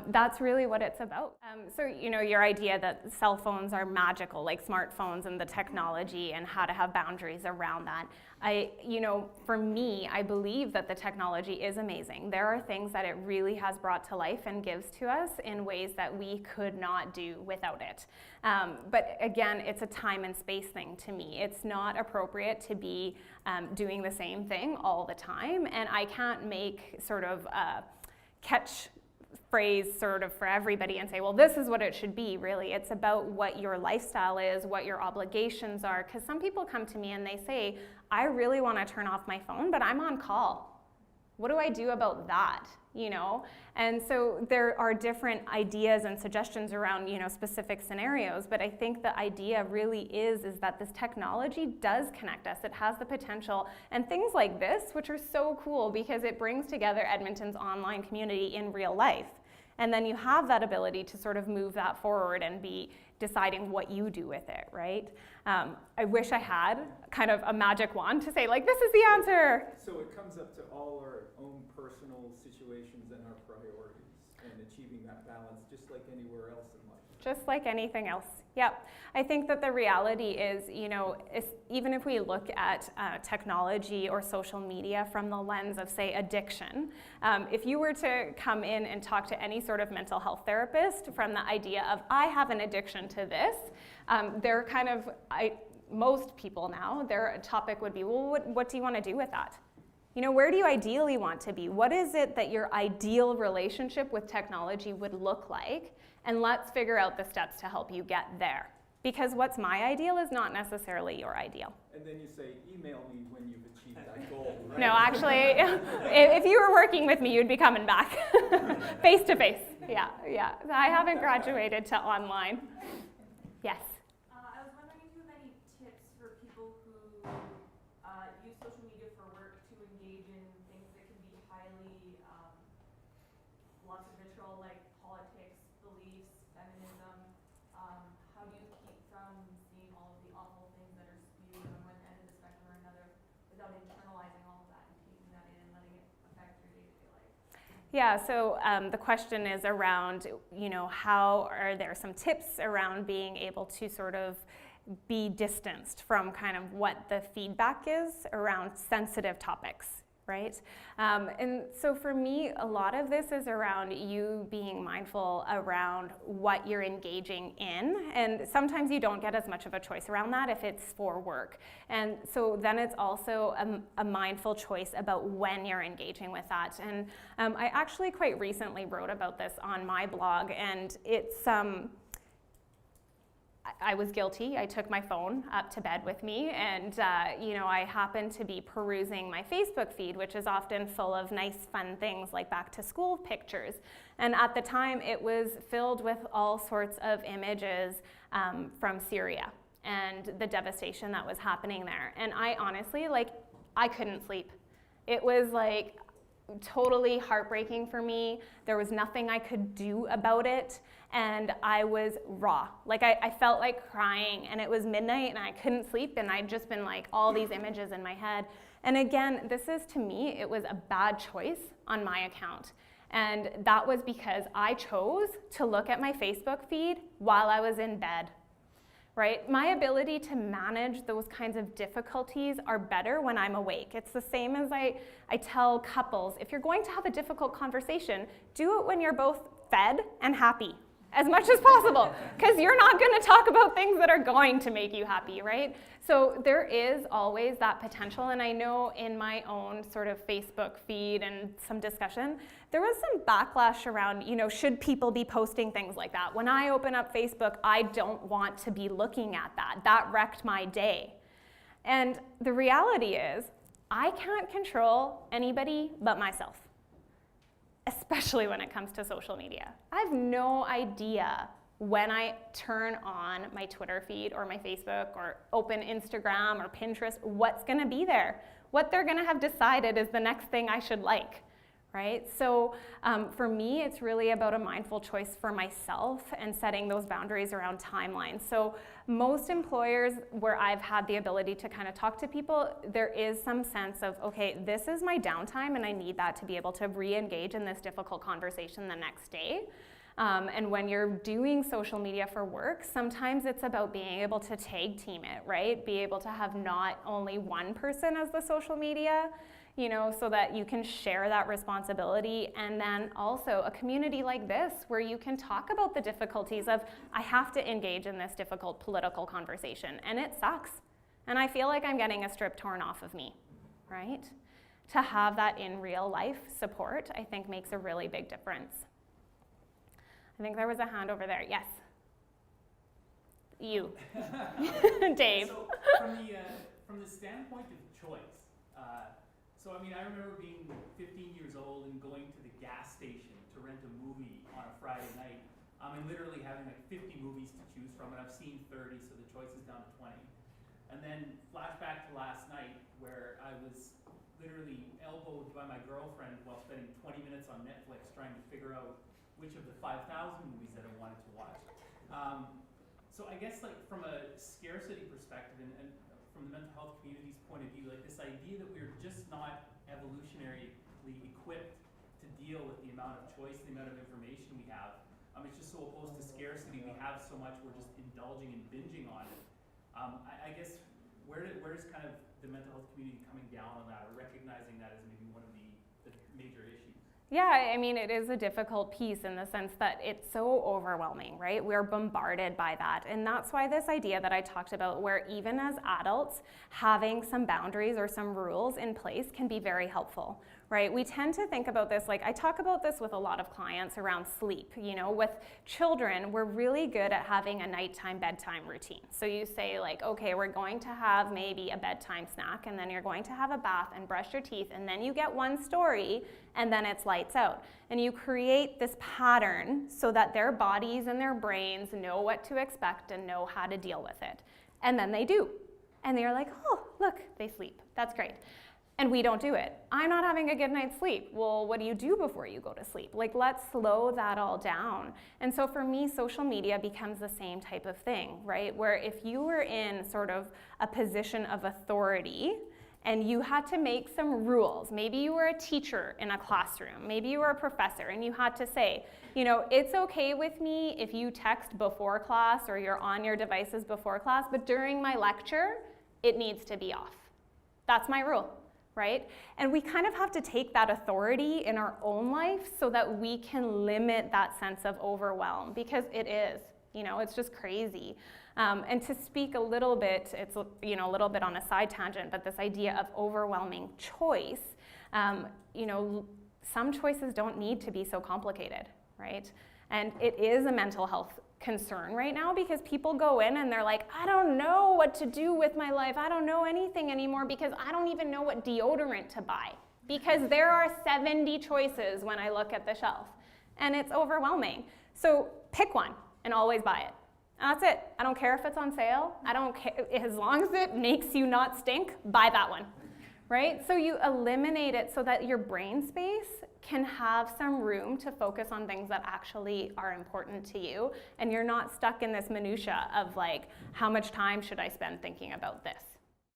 That's really what it's about. So, you know, your idea that cell phones are magical, like smartphones and the technology and how to have boundaries around that. You know, for me, I believe that the technology is amazing. There are things that it really has brought to life and gives to us in ways that we could not do without it. But again, it's a time and space thing to me. It's not appropriate to be doing the same thing all the time, and I can't make sort of catch phrase sort of for everybody and say, well, this is what it should be, really. It's about what your lifestyle is, what your obligations are, because some people come to me and they say, I really want to turn off my phone, but I'm on call. What do I do about that, you know? And so there are different ideas and suggestions around, you know, specific scenarios, but I think the idea really is that this technology does connect us. It has the potential, and things like this, which are so cool because it brings together Edmonton's online community in real life. And then you have that ability to sort of move that forward and be deciding what you do with it, right? I wish I had kind of a magic wand to say, like, this is the answer. So it comes up to all our own personal situations and our priorities and achieving that balance, just like anywhere else in life. just like anything else. Yep. I think that the reality is, even if we look at technology or social media from the lens of, say, addiction, if you were to come in and talk to any sort of mental health therapist from the idea of, I have an addiction to this, they're kind of, most people now, their topic would be, well, what do you want to do with that? Where do you ideally want to be? What is it that your ideal relationship with technology would look like? And let's figure out the steps to help you get there. Because what's my ideal is not necessarily your ideal. And then you say, email me when you've achieved that goal, right? No, actually, if you were working with me, you'd be coming back face to face. Yeah. I haven't graduated to online. Yes. I was wondering if you have any tips for people who use social media for work to engage in things that can be highly, lots of vitriol, like politics, beliefs, feminism. How do you keep from seeing all of the awful things that are spewed on one end of the spectrum or another without internalizing all of that and taking that in and letting it affect your day-to-day life? Yeah, so the question is around, how are there some tips around being able to sort of be distanced from kind of what the feedback is around sensitive topics, right? And so for me, a lot of this is around you being mindful around what you're engaging in. And sometimes you don't get as much of a choice around that if it's for work. And so then it's also a mindful choice about when you're engaging with that. And I actually quite recently wrote about this on my blog, and it's, I was guilty. I took my phone up to bed with me, and I happened to be perusing my Facebook feed, which is often full of nice, fun things like back to school pictures. And at the time, it was filled with all sorts of images from Syria and the devastation that was happening there. And I honestly, I couldn't sleep. It was totally heartbreaking for me. There was nothing I could do about it, and I was raw. I felt like crying, and it was midnight and I couldn't sleep, and I'd just been all these images in my head. And again, this is, to me, it was a bad choice on my account. And that was because I chose to look at my Facebook feed while I was in bed. Right? My ability to manage those kinds of difficulties are better when I'm awake. It's the same as I tell couples, if you're going to have a difficult conversation, do it when you're both fed and happy, as much as possible, because you're not going to talk about things that are going to make you happy, right? So there is always that potential, and I know in my own sort of Facebook feed and some discussion, there was some backlash around, should people be posting things like that? When I open up Facebook, I don't want to be looking at that. That wrecked my day. And the reality is, I can't control anybody but myself, especially when it comes to social media. I have no idea when I turn on my Twitter feed or my Facebook or open Instagram or Pinterest, what's going to be there. What they're going to have decided is the next thing I should like, right? So for me, it's really about a mindful choice for myself and setting those boundaries around timelines. So most employers where I've had the ability to kind of talk to people, there is some sense of, okay, this is my downtime and I need that to be able to re-engage in this difficult conversation the next day. And when you're doing social media for work, sometimes it's about being able to tag team it, right? Be able to have not only one person as the social media, so that you can share that responsibility, and then also a community like this where you can talk about the difficulties of, I have to engage in this difficult political conversation, and it sucks. And I feel like I'm getting a strip torn off of me, right? To have that in real life support, I think makes a really big difference. I think there was a hand over there. Yes. You. Dave. So from the standpoint of choice, I remember being 15 years old and going to the gas station to rent a movie on a Friday night, and literally having 50 movies to choose from, and I've seen 30, so the choice is down to 20. And then flashback to last night where I was literally elbowed by my girlfriend while spending 20 minutes on Netflix trying to figure out which of the 5,000 movies that I wanted to watch. So I guess from a scarcity perspective and from the mental health community's point of view, this idea that we're just not evolutionarily equipped to deal with the amount of choice, the amount of information we have, It's just so opposed to scarcity. We have so much, we're just indulging and binging on it. I guess where's kind of the mental health community coming down on that, or recognizing that as maybe one of the major issues? Yeah, I mean, it is a difficult piece in the sense that it's so overwhelming, right? We're bombarded by that. And that's why this idea that I talked about, where even as adults, having some boundaries or some rules in place can be very helpful, right? We tend to think about this, like I talk about this with a lot of clients around sleep. You know, with children, we're really good at having a nighttime bedtime routine. So you say like, okay, we're going to have maybe a bedtime snack, and then you're going to have a bath and brush your teeth, and then you get one story, and then it's lights out. And you create this pattern so that their bodies and their brains know what to expect and know how to deal with it. And then they do. And they're like, oh, look, they sleep. That's great. And we don't do it. I'm not having a good night's sleep. Well, what do you do before you go to sleep? Like, let's slow that all down. And so for me, social media becomes the same type of thing, right? Where if you were in sort of a position of authority and you had to make some rules, maybe you were a teacher in a classroom, maybe you were a professor, and you had to say, you know, it's okay with me if you text before class or you're on your devices before class, but during my lecture, it needs to be off. That's my rule. Right? And we kind of have to take that authority in our own life so that we can limit that sense of overwhelm, because it is, you know, it's just crazy. And to speak a little bit, it's, you know, a little bit on a side tangent, but this idea of overwhelming choice, you know, some choices don't need to be so complicated, right? And it is a mental health concern right now, because people go in and they're like, I don't know what to do with my life. I don't know anything anymore because I don't even know what deodorant to buy, because there are 70 choices when I look at the shelf, and it's overwhelming. So pick one and always buy it. And that's it. I don't care if it's on sale. I don't care, as long as it makes you not stink, buy that one. Right? So you eliminate it so that your brain space can have some room to focus on things that actually are important to you, and you're not stuck in this minutia of like, how much time should I spend thinking about this?